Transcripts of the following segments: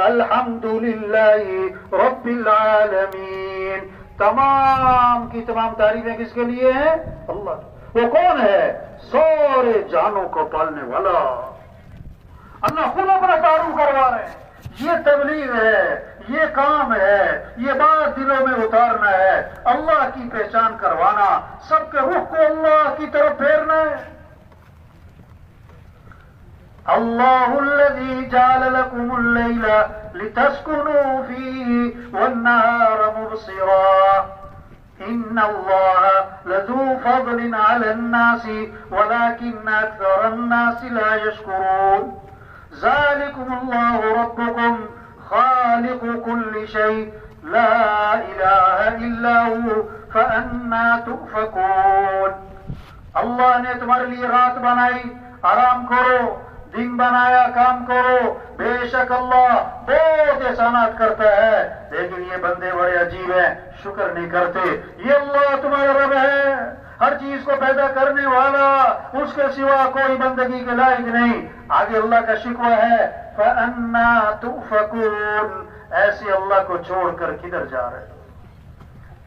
الحمدللہ رب العالمین. تمام کی تمام تعریفیں کس کے لیے ہیں؟ اللہ. وہ کون ہے؟ سارے جانوں کو پالنے والا. اللہ خود اپنا تعارف کروا رہے ہیں. یہ تبلیغ ہے، یہ کام ہے، یہ بات دلوں میں اتارنا ہے، اللہ کی پہچان کروانا، سب کے رخ کو اللہ کی طرف پھیرنا ہے. اللہ الذی جعل لکم اللیل لتسکنوا فیہ والنہار مبصرا ان اللہ لذو فضل علی الناس ولکن اکثر الناس لا یشکرون. ذالکم اللہ ربکم خالق کل شیء لا الہ الا ہوا فانا تؤفکون. اللہ نے تمہارے لیے رات بنائی، آرام کرو، دن بنایا، کام کرو. بے شک اللہ بہت احسانات کرتا ہے، لیکن یہ بندے بڑے عجیب ہیں، شکر نہیں کرتے. یہ اللہ تمہارا رب ہے، ہر چیز کو پیدا کرنے والا، اس کے سوا کوئی بندگی کے لائق نہیں. آگے اللہ کا شکوہ ہے فَأَنَّا تُؤْفَكُونَ. ایسے اللہ کو چھوڑ کر کدھر جا رہے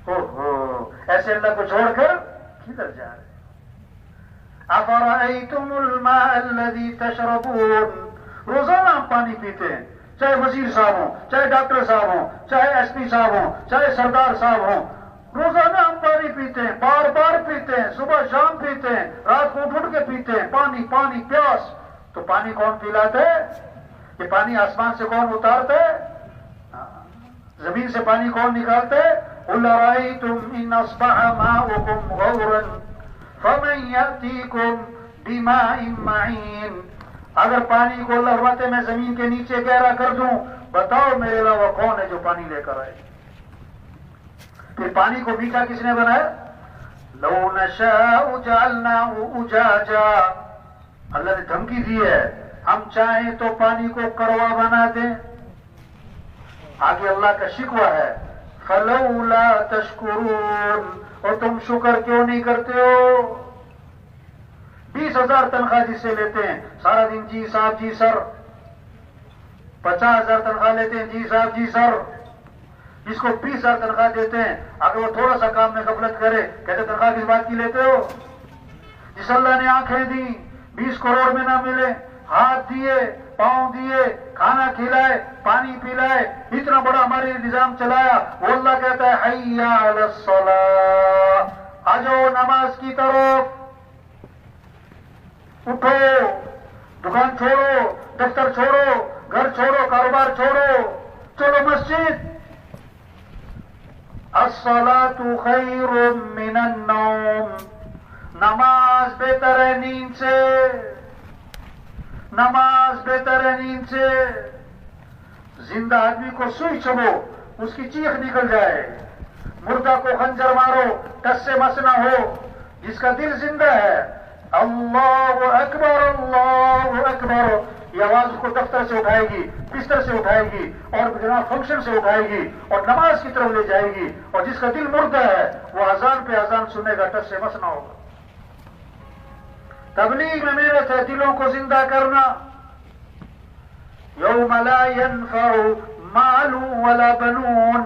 ہو؟ ایسے اللہ کو چھوڑ کر کدھر جا رہے؟ أَفَرَأَيْتُمُ الْمَاءَ الَّذِي تَشْرَبُونَ. روزانہ ہم پانی پیتے ہیں، چاہے وزیر صاحب ہوں، چاہے ڈاکٹر صاحب ہوں، چاہے ایس پی صاحب ہوں، چاہے سردار صاحب ہوں. روزانہ ہم پانی پیتے ہیں، بار بار پیتے ہیں، صبح شام پیتے ہیں، رات کو اٹھ کے پیتے ہیں. پانی پانی پیاس. تو پانی کون پلاتا ہے؟ یہ پانی آسمان سے کون اتارتا ہے؟ زمین سے پانی کون نکالتا ہے؟ قُلْ أَرَأَيْتُمْ إِنْ أَصْبَحَ مَاؤُكُمْ غَوْرًا فَمَنْ يَأْتِيكُمْ بِمَاءٍ مَّعِينٍ. اگر پانی کو اللہ فرماتے میں زمین کے نیچے گہرا کر دوں، بتاؤ میرے علاوہ کون ہے جو پانی لے کر آئے؟ پھر پانی کو میٹھا کس نے بنایا؟ لَوْ نَشَاءُ جَعَلْنَاهُ أُجَاجًا. اللہ نے دھمکی دی ہے، ہم چاہیں تو پانی کو کڑوا بنا دیں. آگے اللہ کا شکوہ ہے فَلَوْلَا تَشْكُرُونَ. اور تم شکر کیوں نہیں کرتے ہو؟ 20,000 تنخواہ جس سے لیتے ہیں، سارا دن جی صاحب جی سر. 50,000 تنخواہ لیتے ہیں، جی صاحب جی سر. جس کو 20,000 تنخواہ دیتے ہیں، اگر وہ تھوڑا سا کام میں غفلت کرے، کہتے تنخواہ کس بات کی لیتے ہو؟ جس اللہ نے آنکھیں دی، 20 کروڑ میں نہ ملے، ہاتھ دیے، پاؤں دیے، کھانا کھلائے، پانی پلائے، اتنا بڑا ہمارے نظام چلایا، وہ اللہ کہتا ہے حی علی الصلاۃ. آ جاؤ نماز کی طرف، اٹھو، دکان چھوڑو، دفتر چھوڑو، گھر چھوڑو، کاروبار چھوڑو، چلو مسجد. الصلاۃ خیر من النوم. نماز بہتر ہے نیند سے، نماز بہتر ہے نیند سے. زندہ آدمی کو سوئی چبو، اس کی چیخ نکل جائے. مردہ کو خنجر مارو، ٹس سے مس نہ ہو. جس کا دل زندہ ہے، اللہ اکبر اللہ اکبر، یہ آواز اس کو دفتر سے اٹھائے گی، بستر سے اٹھائے گی، اور جناب فنکشن سے اٹھائے گی، اور نماز کی طرف لے جائے گی. اور جس کا دل مردہ ہے، وہ اذان پہ اذان سنے گا، ٹس سے مس نہ ہوگا. تبلیغ میں محنت ہے دلوں کو زندہ کرنا. یوم لا ينفع مال ولا بنون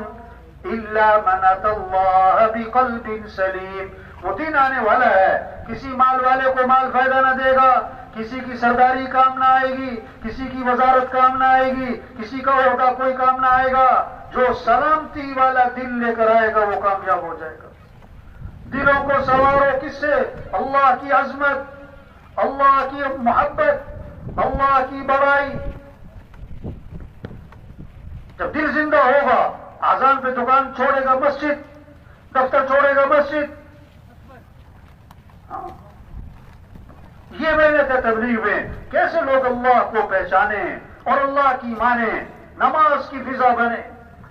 الا من اتى الله بقلب سلیم. وہ دن آنے والا ہے، کسی مال والے کو مال فائدہ نہ دے گا، کسی کی سرداری کام نہ آئے گی، کسی کی وزارت کام نہ آئے گی، کسی کا عہدہ کوئی کام نہ آئے گا. جو سلامتی والا دل لے کر آئے گا وہ کامیاب ہو جائے گا. دلوں کو سنوارو کس سے؟ اللہ کی عظمت، اللہ کی محبت، اللہ کی بڑائی. جب دل زندہ ہوگا، اذان پہ دکان چھوڑے گا مسجد، دفتر چھوڑے گا مسجد. یہ محنت ہے تبلیغ میں، کیسے لوگ اللہ کو پہچانے اور اللہ کی مانے، نماز کی فضا بنے.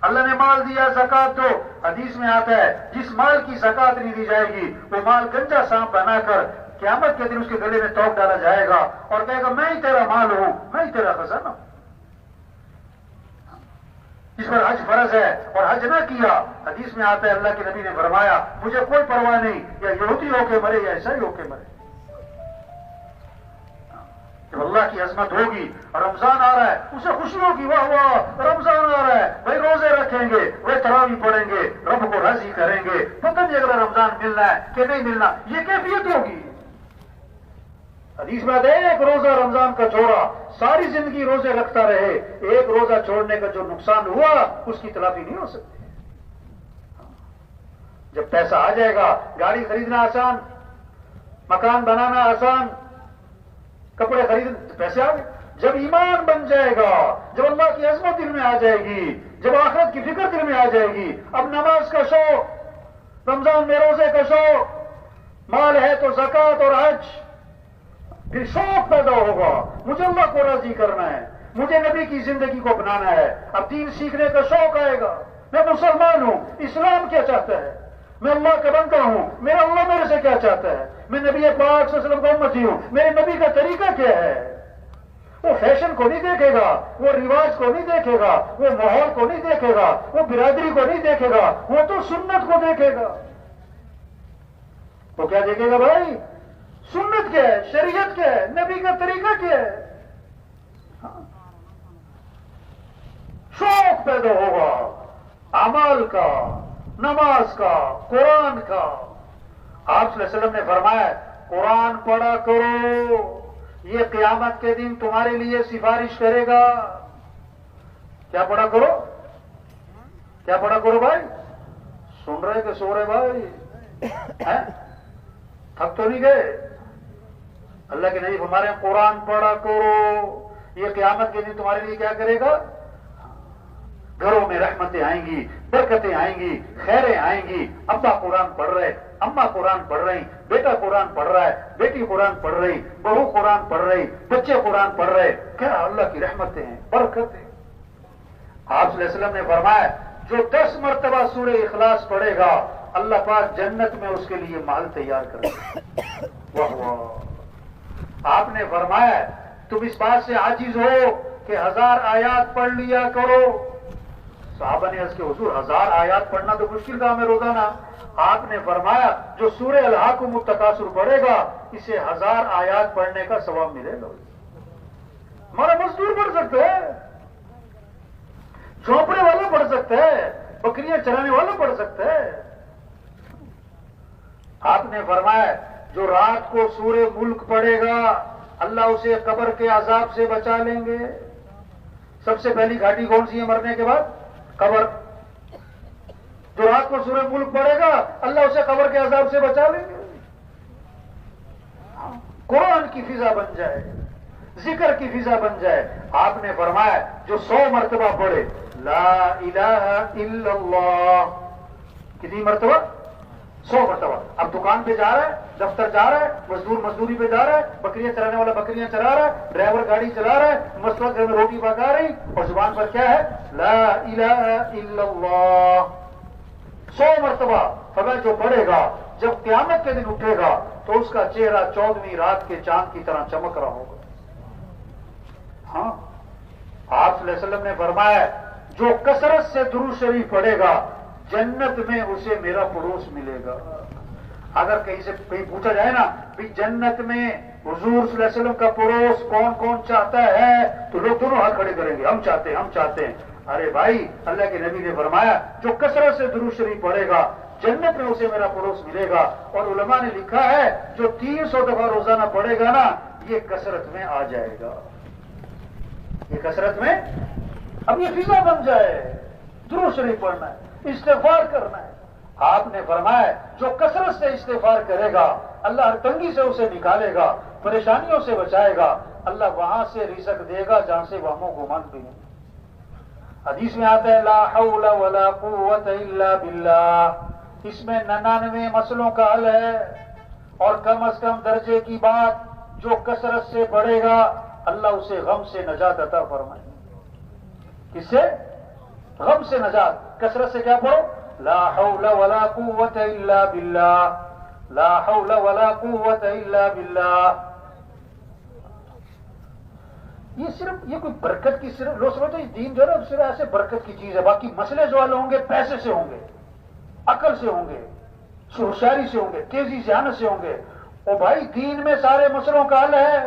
اللہ نے مال دیا، زکات دو. حدیث میں آتا ہے جس مال کی زکات نہیں دی جائے گی، وہ مال گنجا سانپ بنا کر قیامت کے دن اس کے گلے میں توق ڈالا جائے گا اور کہے گا میں ہی تیرا مال ہوں، میں ہی تیرا خزانہ ہوں. جس پر حج فرض ہے اور حج نہ کیا، حدیث میں آتا ہے اللہ کے نبی نے فرمایا مجھے کوئی پرواہ نہیں، یا یہودی ہو کے مرے یا عیسائی ہو کے مرے. جب اللہ کی عظمت ہوگی اور رمضان آ رہا ہے اسے خوشی ہوگی، واہ واہ رمضان آ رہا ہے، بھائی روزے رکھیں گے، وہ تراویح پڑھیں گے، رب کو راضی کریں گے، پتہ نہیں اگلا رمضان ملنا ہے کہ نہیں ملنا، یہ کیفیت ہوگی۔ حدیث میں آتا ہے ایک روزہ رمضان کا چھوڑا ساری زندگی روزے رکھتا رہے، ایک روزہ چھوڑنے کا جو نقصان ہوا اس کی تلافی نہیں ہو سکتی۔ جب پیسہ آ جائے گا گاڑی خریدنا آسان، مکان بنانا آسان، کپڑے خریدنا، پیسے آ گئے۔ جب ایمان بن جائے گا، جب اللہ کی عظمت دل میں آ جائے گی، جب آخرت کی فکر دل میں آ جائے گی، اب نماز کا شوق، رمضان میں روزے کا شوق، مال ہے تو زکوٰۃ اور حج، پھر شوق پیدا ہوگا، مجھے اللہ کو راضی کرنا ہے، مجھے نبی کی زندگی کو اپنانا ہے، اب دین سیکھنے کا شوق آئے گا، میں مسلمان ہوں، اسلام کیا چاہتا ہے، میں اللہ کا بندہ ہوں، میرا اللہ میرے سے کیا چاہتا ہے، میں نبی پاک صلی اللہ علیہ وسلم کا امتی ہوں، میرے نبی کا طریقہ کیا ہے۔ وہ فیشن کو نہیں دیکھے گا، وہ رواج کو نہیں دیکھے گا، وہ ماحول کو نہیں دیکھے گا، وہ برادری کو نہیں دیکھے گا، وہ تو سنت کو دیکھے گا۔ وہ کیا دیکھے گا بھائی؟ سنت کیا ہے، شریعت کیا ہے، نبی کا طریقہ کیا ہے۔ شوق پیدا ہوگا اعمال کا، نماز کا، قرآن کا۔ آپ صلی اللہ علیہ وسلم نے فرمایا قرآن پڑھا کرو، یہ قیامت کے دن تمہارے لیے سفارش کرے گا۔ کیا پڑھا کرو؟ کیا پڑھا کرو بھائی؟ سن رہے کہ سو رہے بھائی؟ تھک تو نہیں گئے؟ اللہ کے نبی ہمارے قرآن پڑھا کرو، یہ قیامت کے دن تمہارے لیے کیا کرے گا؟ گھروں میں رحمتیں آئیں گی، برکتیں آئیں گی، خیریں آئیں گی۔ ابا قرآن پڑھ رہے، اماں قرآن پڑھ رہی، بیٹا قرآن پڑھ رہا ہے، بیٹی قرآن پڑھ رہی، بہو قرآن پڑھ رہی، بچے قرآن پڑھ رہے، کیا اللہ کی رحمتیں ہیں، برکتیں۔ آپ صلی اللہ علیہ وسلم نے فرمایا جو 10 مرتبہ سورہ اخلاص پڑھے گا اللہ پاک جنت میں اس کے لیے محل تیار کرے گا۔ واہ واہ۔ آپ نے فرمایا تم اس بات سے عاجز ہو کہ 1000 آیات پڑھ لیا کرو۔ صحابہ نے اس کے حضور 1000 آیات پڑھنا تو مشکل کام ہے روزانہ۔ آپ نے فرمایا جو سورہ الہاکم التکاثر پڑھے گا اسے 1000 آیات پڑھنے کا ثواب ملے گا۔ ہمارا مزدور پڑھ سکتا ہے، جھونپڑے والا پڑھ سکتا ہے، بکریاں چرانے والا پڑھ سکتا ہے۔ آپ نے فرمایا جو رات کو سورہ ملک پڑھے گا اللہ اسے قبر کے عذاب سے بچا لیں گے۔ سب سے پہلی گھاٹی کون سی ہے مرنے کے بعد؟ قبر۔ جو رات کو سورہ ملک پڑھے گا اللہ اسے قبر کے عذاب سے بچا لیں گے۔ قرآن کی فضا بن جائے، ذکر کی فضا بن جائے۔ آپ نے فرمایا جو 100 مرتبہ پڑھے لا الہ الا اللہ، کتنی مرتبہ؟ 100 مرتبہ۔ اب دکان پہ جا رہا ہے، دفتر جا رہا ہے، مزدور مزدوری پہ جا رہا ہے، بکریاں چرانے والا بکریاں چرا رہا ہے، ڈرائیور گاڑی چلا رہا ہے، مستقبل گھر میں روٹی پکا رہی اور زبان پر کیا ہے؟ لا الہ الا اللہ۔ 100 مرتبہ فرمایا جو پڑھے گا جب قیامت کے دن اٹھے گا تو اس کا چہرہ 14ویں رات کے چاند کی طرح چمک رہا ہوگا۔ ہاں، آپ صلی اللہ علیہ وسلم نے فرمایا جو کثرت سے درود شریف پڑھے گا جنت میں اسے میرا پڑوس ملے گا۔ اگر کہیں سے کہیں پوچھا جائے نا بھی جنت میں حضور صلی اللہ علیہ وسلم کا پڑوس کون کون چاہتا ہے تو لوگ دونوں ہاتھ کھڑے کریں گے، ہم چاہتے ہیں، ہم چاہتے ہیں۔ ارے بھائی اللہ کے نبی نے فرمایا جو کثرت سے درود شریف پڑھے گا جنت میں اسے میرا پڑوس ملے گا۔ اور علماء نے لکھا ہے جو 300 دفعہ روزانہ پڑھے گا نا یہ کثرت میں آ جائے گا، یہ کثرت میں اب یہ فضا بن جائے، درود شریف پڑھنا ہے، استغفار کرنا ہے۔ آپ نے فرمایا جو کثرت سے استغفار کرے گا اللہ ہر تنگی سے اسے نکالے گا، پریشانیوں سے بچائے گا، اللہ وہاں سے رزق دے گا جہاں سے وہم و گمان بھی نہیں۔ حدیث میں آتا ہے لا حول ولا قوت الا باللہ، اس میں 99 مسئلوں کا حل ہے اور کم از کم درجے کی بات جو کثرت سے پڑھے گا اللہ اسے غم سے نجات عطا فرمائے۔ کس سے؟ غم سے نجات۔ کثرت سے کیا پڑھو؟ لا حول ولا قوت الا باللہ، لا حول ولا قوت الا باللہ۔ یہ صرف یہ کوئی برکت کی صرف لوگ سمجھتے ہیں دین جو ہے نا صرف ایسے برکت کی چیز ہے، باقی مسئلے جو والے ہوں گے پیسے سے ہوں گے، عقل سے ہوں گے، ہوشیاری سے ہوں گے، تیزی ذہانت سے ہوں گے۔ اور بھائی دین میں سارے مسئلوں کا حل ہے،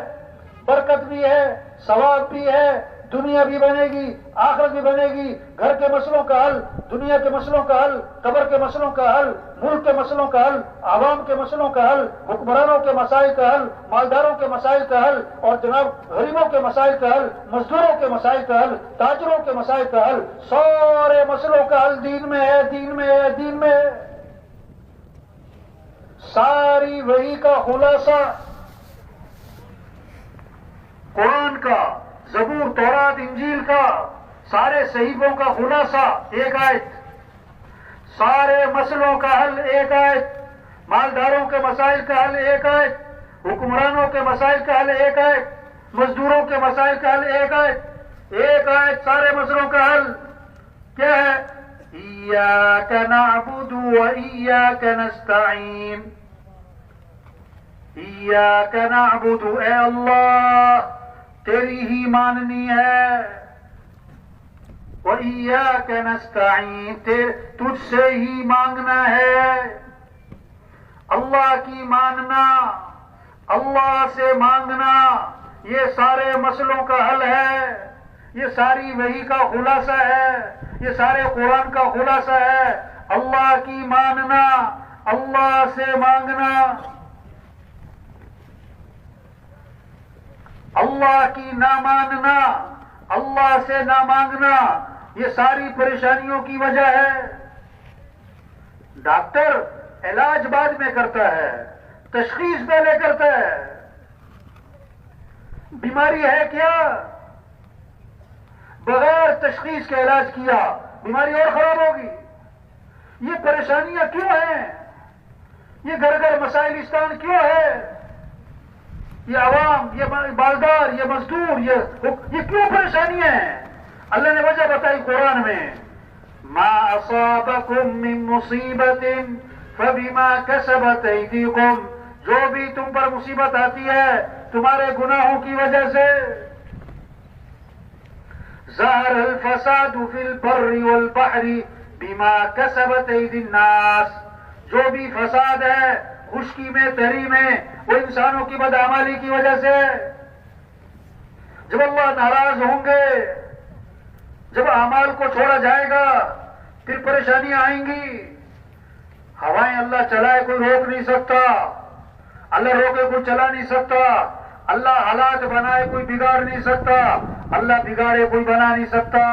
برکت بھی ہے، ثواب بھی ہے، دنیا بھی بنے گی، آخرت بھی بنے گی، گھر کے مسئلوں کا حل، دنیا کے مسئلوں کا حل، قبر کے مسئلوں کا حل، ملک کے مسئلوں کا حل، عوام کے مسئلوں کا حل، حکمرانوں کے مسائل کا حل، مالداروں کے مسائل کا حل، اور جناب غریبوں کے مسائل کا حل، مزدوروں کے مسائل کا حل، تاجروں کے مسائل کا حل، سارے مسئلوں کا حل دین میں ہے، دین میں ہے، دین میں ہے۔ ساری وحی کا خلاصہ قرآن کا، زبور، تورات، انجیل کا، سارے صحیفوں کا خلاصہ ایک آیت، سارے مسئلوں کا حل ایک آیت، مالداروں کے مسائل کا حل ایک آیت، حکمرانوں کے مسائل کا حل ایک آیت، مزدوروں کے مسائل کا حل ایک آیت، ایک آیت، سارے مسئلوں کا حل کیا ہے؟ ایاک نعبد و ایاک نستعین، ایاک نعبد، اے اللہ تیری ہی ماننی ہے، وَإِيَّاكَ نَسْتَعِينُ، تجھ سے ہی مانگنا ہے، اللہ کی ماننا، اللہ سے مانگنا، یہ سارے مسئلوں کا حل ہے، یہ ساری وحی کا خلاصہ ہے، یہ سارے قرآن کا خلاصہ ہے، اللہ کی ماننا، اللہ سے مانگنا، اللہ کی نہ ماننا، اللہ سے نہ مانگنا، یہ ساری پریشانیوں کی وجہ ہے۔ ڈاکٹر علاج بعد میں کرتا ہے، تشخیص پہلے کرتا ہے۔ بیماری ہے کیا؟ بغیر تشخیص کے علاج کیا بیماری اور خراب ہوگی۔ یہ پریشانیاں کیوں ہیں؟ یہ گھر گھر مسائلستان کیوں ہے؟ یہ عوام، یہ مالدار، یہ مزدور، یہ کیوں پریشانیاں ہیں؟ اللہ نے وجہ بتائی قرآن میں، ما اصابکم من مصیبت فبما کسبت ایدیکم، جو بھی تم پر مصیبت آتی ہے تمہارے گناہوں کی وجہ سے۔ ظہر الفساد فی البر والبحر بما کسبت ایدی الناس، جو بھی فساد ہے خشکی میں، تری میں، وہ انسانوں کی بدعمالی کی وجہ سے۔ جب اللہ ناراض ہوں گے، جب اعمال کو چھوڑا جائے گا، پھر پریشانیاں آئیں گی۔ ہوائیں اللہ چلائے کوئی روک نہیں سکتا، اللہ روکے کوئی چلا نہیں سکتا، اللہ حالات بنائے کوئی بگاڑ نہیں سکتا، اللہ بگاڑے کوئی بنا نہیں سکتا۔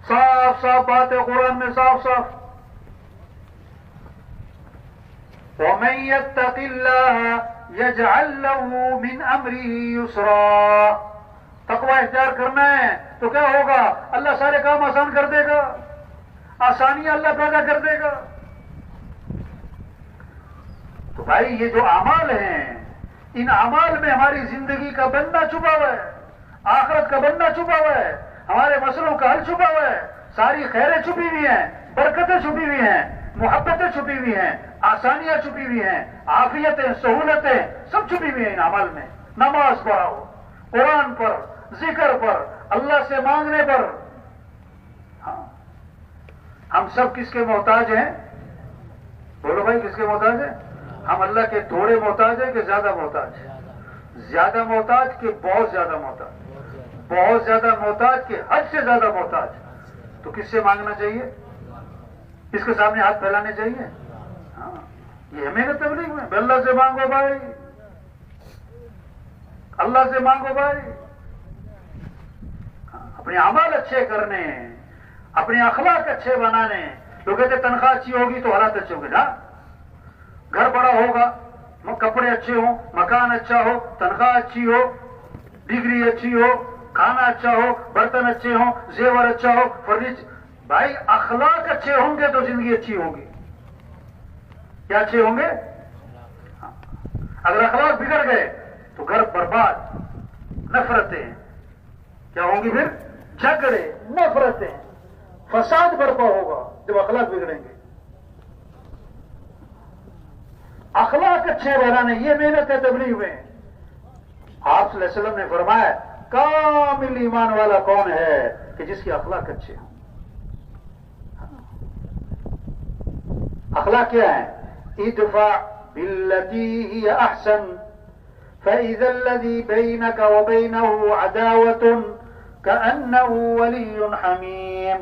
صاف صاف بات ہے قرآن میں، صاف صاف۔ وَمَن يَتَّقِ اللَّهَ يَجْعَل لَّهُ مِنْ أَمْرِهِ يُسْرًا، تقوی اختیار کرنا ہے تو کیا ہوگا؟ اللہ سارے کام آسان کر دے گا، آسانیاں اللہ پیدا کر دے گا۔ تو بھائی یہ جو اعمال ہیں، ان اعمال میں ہماری زندگی کا بندہ چھپا ہوا ہے، آخرت کا بندہ چھپا ہوا ہے، ہمارے مسئلوں کا حل چھپا ہوا ہے، ساری خیریں چھپی ہوئی ہیں، برکتیں چھپی ہوئی ہیں، محبتیں چھپی ہوئی ہیں، آسانیاں چھپی ہوئی ہیں، عافیتیں، سہولتیں سب چھپی ہوئی ہیں ان اعمال میں۔ نماز پڑھو، قرآن پر، ذکر پر، اللہ سے مانگنے پر۔ ہاں، ہم سب کس کے محتاج ہیں؟ بولو بھائی، کس کے محتاج ہیں؟ ہم اللہ کے تھوڑے محتاج ہیں کہ زیادہ محتاج ہیں؟ زیادہ محتاج کہ بہت زیادہ محتاج؟ بہت زیادہ محتاج کہ حد سے زیادہ محتاج۔ تو کس سے مانگنا چاہیے؟ اس کے سامنے ہاتھ پھیلانے چاہیے؟ ہاں، یہ ہمیں نہ تبلیغ میں اللہ سے مانگو بھائی، اللہ سے مانگو بھائی۔ اپنے اعمال اچھے کرنے، اپنے اخلاق اچھے بنانے۔ لوگ کہتے تنخواہ اچھی ہوگی تو حالات اچھے ہوں گے، نا؟ گھر بڑا ہوگا، کپڑے اچھے ہوں، مکان اچھا ہو، تنخواہ اچھی ہو، ڈگری اچھی ہو، کھانا اچھا ہو، برتن اچھے ہوں، زیور اچھا ہو، فرنیچر۔ بھائی اخلاق اچھے ہوں گے تو زندگی اچھی ہوگی۔ کیا اچھے ہوں گے؟ اگر اخلاق بگڑ گئے تو گھر برباد، نفرتیں کیا ہوں گی؟ پھر جھگڑے، نفرتیں، فساد برپا ہوگا جب اخلاق بگڑیں گے۔ اخلاق اچھے بنانے، یہ محنت ہے تبلیغ میں۔ آپ صلی اللہ علیہ وسلم نے فرمایا کامل ایمان والا کون ہے؟ کہ جس کے اخلاق اچھے ہوں۔ اخلاق کیا ہے؟ ادفع باللتی ہی احسن فإذا الذي بينك وبينه عداوة كأنه ولي حميم.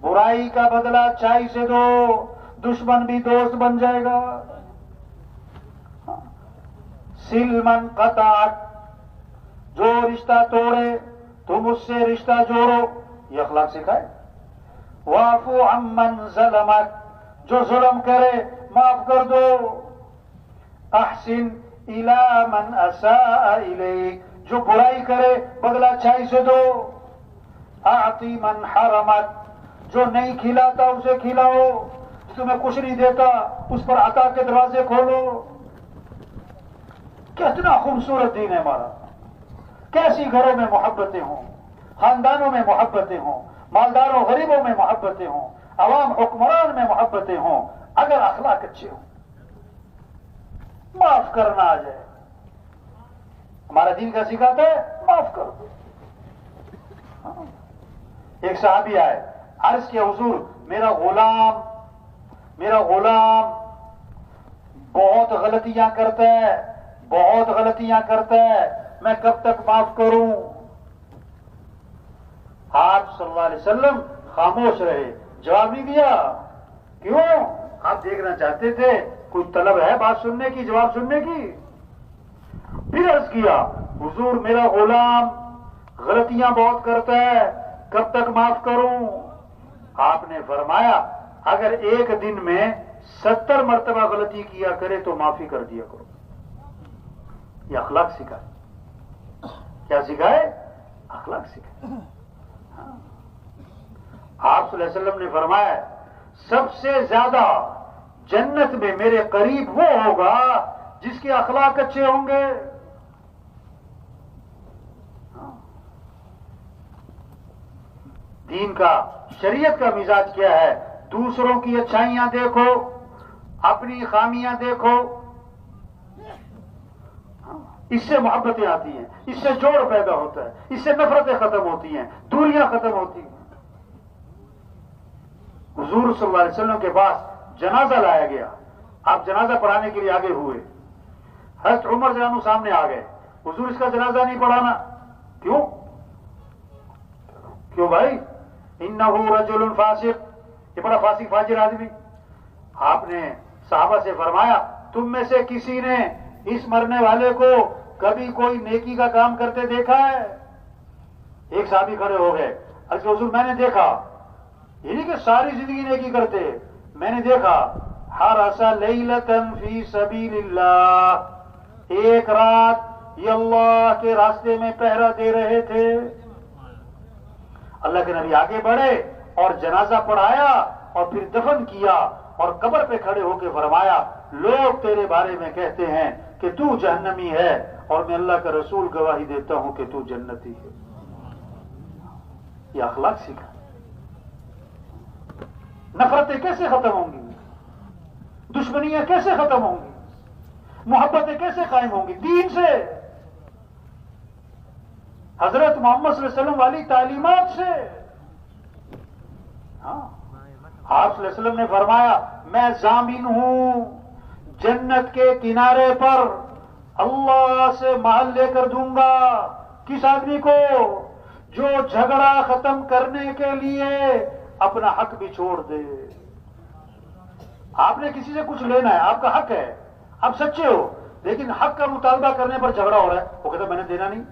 برائی کا بدلہ اچھائی سے دو، دشمن بھی دوست بن جائے گا. سل من قطعک، جو رشتہ توڑے تم اس سے رشتہ جوڑو، یہ اخلاق سکھائے. واعفو عمن ظلمک، جو ظلم کرے معاف کر دو. احسن الی من اساء الیک، جو برائی کرے بدلہ اچھائی سے دو. اعطی من حرمک، جو نہیں کھلاتا اسے کھلاؤ، جو تمہیں کچھ نہیں دیتا اس پر عطا کے دروازے کھولو. کتنا خوبصورت دین ہے ہمارا. کیسی گھروں میں محبتیں ہوں، خاندانوں میں محبتیں ہوں، مالداروں غریبوں میں محبتیں ہوں، عوام حکمران میں محبتیں ہوں، اگر اخلاق اچھے ہوں، معاف کرنا آ جائے. ہمارا دین کا سکھاتا ہے معاف کر دو. ایک صحابی آئے، عرض کیا حضور میرا غلام بہت غلطیاں کرتا ہے، میں کب تک معاف کروں؟ آپ صلی اللہ علیہ وسلم خاموش رہے، جواب نہیں دیا. کیوں؟ آپ دیکھنا چاہتے تھے کوئی طلب ہے بات سننے کی، جواب سننے کی. پھر عرض کیا حضور میرا غلام غلطیاں بہت کرتا ہے، کب تک معاف کروں؟ آپ نے فرمایا اگر ایک دن میں 70 مرتبہ غلطی کیا کرے تو معافی کر دیا کرو. یہ اخلاق سکھائے. کیا سکھائے؟ اخلاق سکھائے. آپ صلی اللہ علیہ وسلم نے فرمایا سب سے زیادہ جنت میں میرے قریب وہ ہوگا جس کے اخلاق اچھے ہوں گے. دین کا، شریعت کا مزاج کیا ہے؟ دوسروں کی اچھائیاں دیکھو، اپنی خامیاں دیکھو. اس سے محبتیں آتی ہیں، اس سے جوڑ پیدا ہوتا ہے، اس سے نفرتیں ختم ہوتی ہیں، دوریاں ختم ہوتی ہیں. حضور صلی اللہ علیہ وسلم کے پاس جنازہ لایا گیا. آپ جنازہ پڑھانے کے لیے آگے ہوئے. حضرت عمر رضی اللہ عنہ سامنے آ گئے. حضور اس کا جنازہ نہیں پڑھانا. کیوں بھائی؟ انہ رجل فاسق، یہ بڑا فاسق فاجر آدمی. آپ نے صحابہ سے فرمایا تم میں سے کسی نے اس مرنے والے کو کبھی کوئی نیکی کا کام کرتے دیکھا ہے؟ ایک صحابی کھڑے ہو گئے. اچھا حضور میں نے دیکھا. یہ نہیں کہ ساری زندگی نیکی کرتے، میں نے دیکھا حرس لیلۃ فی سبیل اللہ، ایک رات یہ اللہ کے راستے میں پہرا دے رہے تھے. اللہ کے نبی آگے بڑھے اور جنازہ پڑھایا اور پھر دفن کیا اور قبر پہ کھڑے ہو کے فرمایا لوگ تیرے بارے میں کہتے ہیں کہ تو جہنمی ہے اور میں اللہ کا رسول گواہی دیتا ہوں کہ تو جنتی ہے. یہ اخلاق سیکھا. نفرتیں کیسے ختم ہوں گی؟ دشمنیاں کیسے ختم ہوں گی؟ محبتیں کیسے قائم ہوں گی؟ دین سے، حضرت محمد صلی اللہ علیہ وسلم والی تعلیمات سے. آپ صلی اللہ علیہ وسلم نے فرمایا میں ضامن ہوں جنت کے کنارے پر اللہ سے محل لے کر دوں گا کس آدمی کو؟ جو جھگڑا ختم کرنے کے لیے اپنا حق بھی چھوڑ دے. آپ نے کسی سے کچھ لینا ہے، آپ کا حق ہے، آپ سچے ہو، لیکن حق کا مطالبہ کرنے پر جھگڑا ہو رہا ہے، وہ کہتا میں نے دینا نہیں.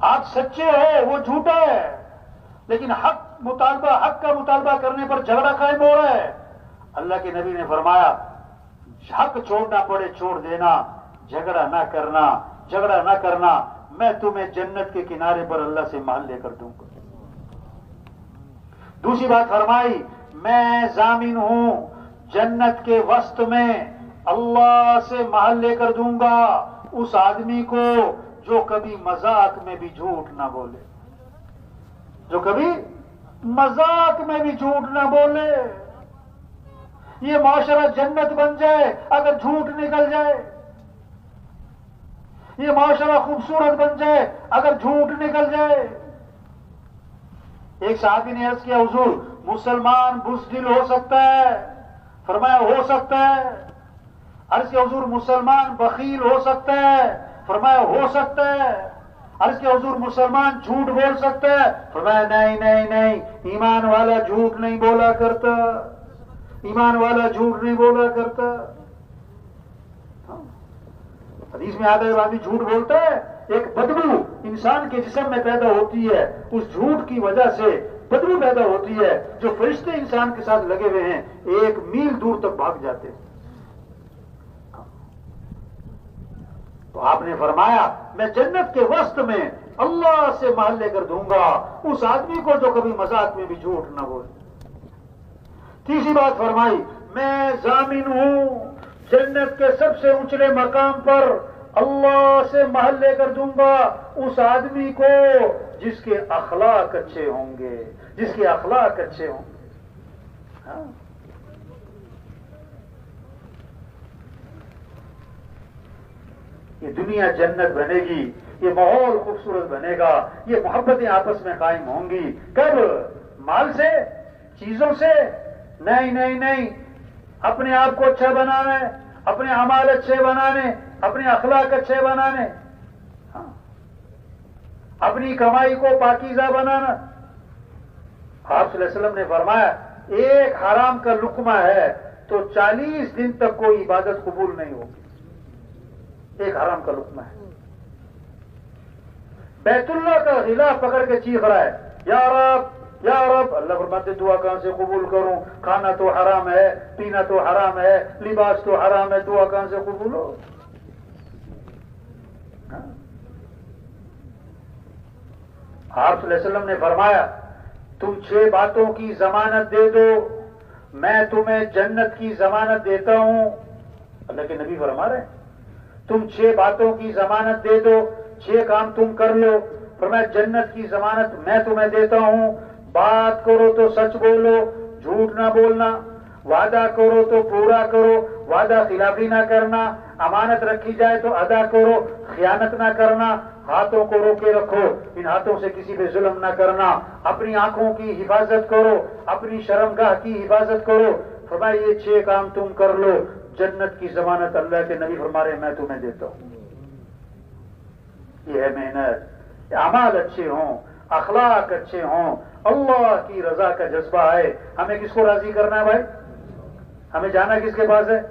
آپ سچے ہو، وہ جھوٹا ہے، لیکن حق کا مطالبہ کرنے پر جھگڑا قائم ہو رہا ہے. اللہ کے نبی نے فرمایا حق چھوڑنا پڑے چھوڑ دینا، جھگڑا نہ کرنا، میں تمہیں جنت کے کنارے پر اللہ سے محل لے کر دوں گا. دوسری بات فرمائی میں ضامن ہوں جنت کے وسط میں اللہ سے محل لے کر دوں گا اس آدمی کو جو کبھی مذاق میں بھی جھوٹ نہ بولے. جو کبھی مذاق میں بھی جھوٹ نہ بولے. یہ معاشرہ جنت بن جائے اگر جھوٹ نکل جائے. یہ معاشرہ خوبصورت بن جائے اگر جھوٹ نکل جائے. ایک صحابی نے عرض کیا حضور مسلمان بزدل ہو سکتا ہے؟ فرمایا ہو سکتا ہے. عرض کیا حضور مسلمان بخیل ہو سکتا ہے؟ فرمایا ہو سکتا ہے. عرض کہ حضور مسلمان جھوٹ بول سکتا ہے؟ فرمایا نہیں نہیں نہیں، ایمان والا جھوٹ نہیں بولا کرتا، ایمان والا جھوٹ نہیں بولا کرتا. حدیث میں آتا ہے آدمی جھوٹ بولتا ہے، ایک بدبو انسان کے جسم میں پیدا ہوتی ہے، اس جھوٹ کی وجہ سے بدبو پیدا ہوتی ہے، جو فرشتے انسان کے ساتھ لگے ہوئے ہیں 1 میل دور تک بھاگ جاتے ہیں. تو آپ نے فرمایا میں جنت کے وسط میں اللہ سے محل لے کر دوں گا اس آدمی کو جو کبھی مذاق میں بھی جھوٹ نہ بولے. تیسری بات فرمائی میں ضامن ہوں جنت کے سب سے اونچے مقام پر اللہ سے محل لے کر دوں گا اس آدمی کو جس کے اخلاق اچھے ہوں گے، جس کے اخلاق اچھے ہوں گے. ہاں؟ یہ دنیا جنت بنے گی، یہ ماحول خوبصورت بنے گا، یہ محبتیں آپس میں قائم ہوں گی. کب؟ مال سے، چیزوں سے؟ نہیں نہیں نہیں، اپنے آپ کو اچھا بنانا ہے، اپنے اعمال اچھے بنانے، اپنے اخلاق اچھے بنانے، ہاں، اپنی کمائی کو پاکیزہ بنانا. آپ صلی اللہ علیہ وسلم نے فرمایا 1 حرام کا لقمہ ہے تو 40 دن تک کوئی عبادت قبول نہیں ہوگی. 1 حرام کا لقمہ ہے. بیت اللہ کا غلاف پکڑ کے چیخ رہا ہے یا رب یا رب. اللہ فرماتے دعا کہاں سے قبول کروں؟ کھانا تو حرام ہے، پینا تو حرام ہے، لباس تو حرام ہے، دعا کہاں سے قبول ہو؟ آپ صلی اللہ علیہ وسلم نے فرمایا تم 6 باتوں کی ضمانت دے دو میں تمہیں جنت کی ضمانت دیتا ہوں. اللہ کے نبی فرما رہے ہیں تم 6 باتوں کی ضمانت دے دو، 6 کام تم کر لو، فرمایا جنت کی ضمانت میں تمہیں دیتا ہوں. بات کرو تو سچ بولو، جھوٹ نہ بولنا، وعدہ کرو تو پورا کرو، وعدہ خلافی نہ کرنا، امانت رکھی جائے تو ادا کرو، خیانت نہ کرنا، ہاتھوں کو روکے رکھو، ان ہاتھوں سے کسی پہ ظلم نہ کرنا، اپنی آنکھوں کی حفاظت کرو، اپنی شرمگاہ کی حفاظت کرو. فرمایا یہ 6 کام تم کر لو، جنت کی ضمانت اللہ کے نبی فرما رہے ہیں میں تمہیں دیتا ہوں. یہ ہے محنت. اعمال اچھے ہوں، اخلاق اچھے ہوں، اللہ کی رضا کا جذبہ ہے. ہمیں کس کو راضی کرنا ہے بھائی؟ ہمیں جانا کس کے پاس ہے؟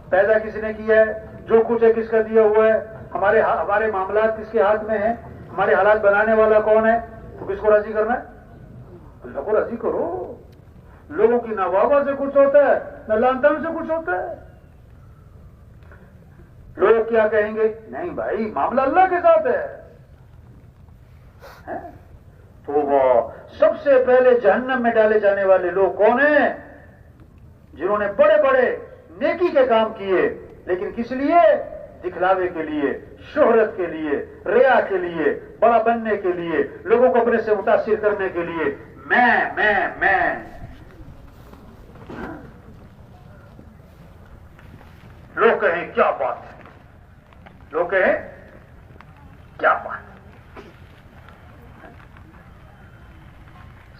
پیدا کس نے کیا ہے؟ جو کچھ ہے کس کا دیا ہوا ہے؟ ہمارے معاملات کس کے ہاتھ میں ہیں؟ ہمارے حالات بنانے والا کون ہے؟ تو کس کو راضی کرنا ہے؟ اللہ کو راضی کرو. لوگوں کی نہ واہ سے کچھ ہوتا ہے نہ لان تان سے کچھ ہوتا ہے. لوگ کیا کہیں گے؟ نہیں بھائی معاملہ اللہ کے ساتھ ہے. تو وہ سب سے پہلے جہنم میں ڈالے جانے والے لوگ کون ہیں؟ جنہوں نے بڑے بڑے نیکی کے کام کیے لیکن کس لیے؟ دکھلاوے کے لیے، شہرت کے لیے، ریا کے لیے، بڑا بننے کے لیے، لوگوں کو اپنے سے متاثر کرنے کے لیے. میں لوگ کہیں کیا بات ہے، لوگ کہیں کیا بات ہے،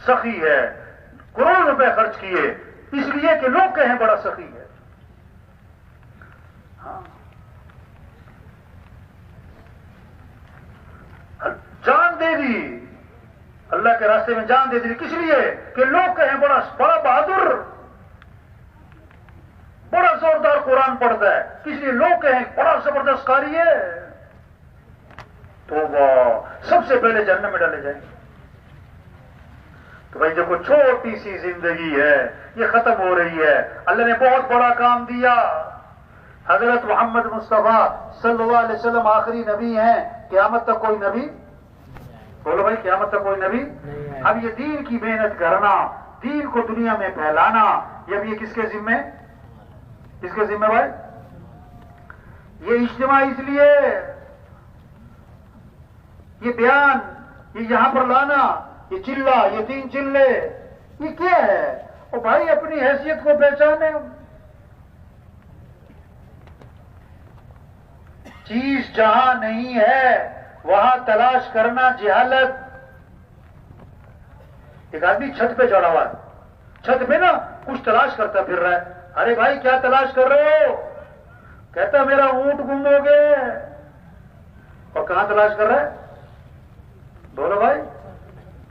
سخی ہے، کروڑ روپے خرچ کیے اس لیے کہ لوگ کہیں بڑا سخی ہے. ہاں. جان دے دی اللہ کے راستے میں، جان دے دی کس لیے کہ لوگ کہیں بڑا بہادر، بڑا زوردار قرآن پڑھتا ہے، کس لیے لوگ کہیں بڑا زبردست قاری ہے. تو وہ سب سے پہلے جہنم میں ڈالے جائیں گے. تو بھائی دیکھو چھوٹی سی زندگی ہے یہ ختم ہو رہی ہے. اللہ نے بہت بڑا کام دیا. حضرت محمد مصطفیٰ صلی اللہ علیہ وسلم آخری نبی ہیں. قیامت تک کوئی نبی، بولو بھائی قیامت تک کوئی نبی. اب یہ دین کی محنت کرنا، دین کو دنیا میں پھیلانا، اب یہ کس کے ذمہ؟ کس کے ذمہ بھائی؟ یہ اجتماع اس لیے، یہ بیان، یہ یہاں پر لانا، یہ چلہ، یہ 3 چلے، یہ کیا ہے؟ اور بھائی اپنی حیثیت کو پہچانے. چیز جہاں نہیں ہے وہاں تلاش کرنا جہالت. ایک آدمی چھت پہ چڑھا ہوا ہے، چھت پہ نا کچھ تلاش کرتا پھر رہا ہے. ارے بھائی کیا تلاش کر رہے ہو؟ کہتا میرا اونٹ گم ہو گیا. اور کہاں تلاش کر رہا ہے؟ بولو بھائی.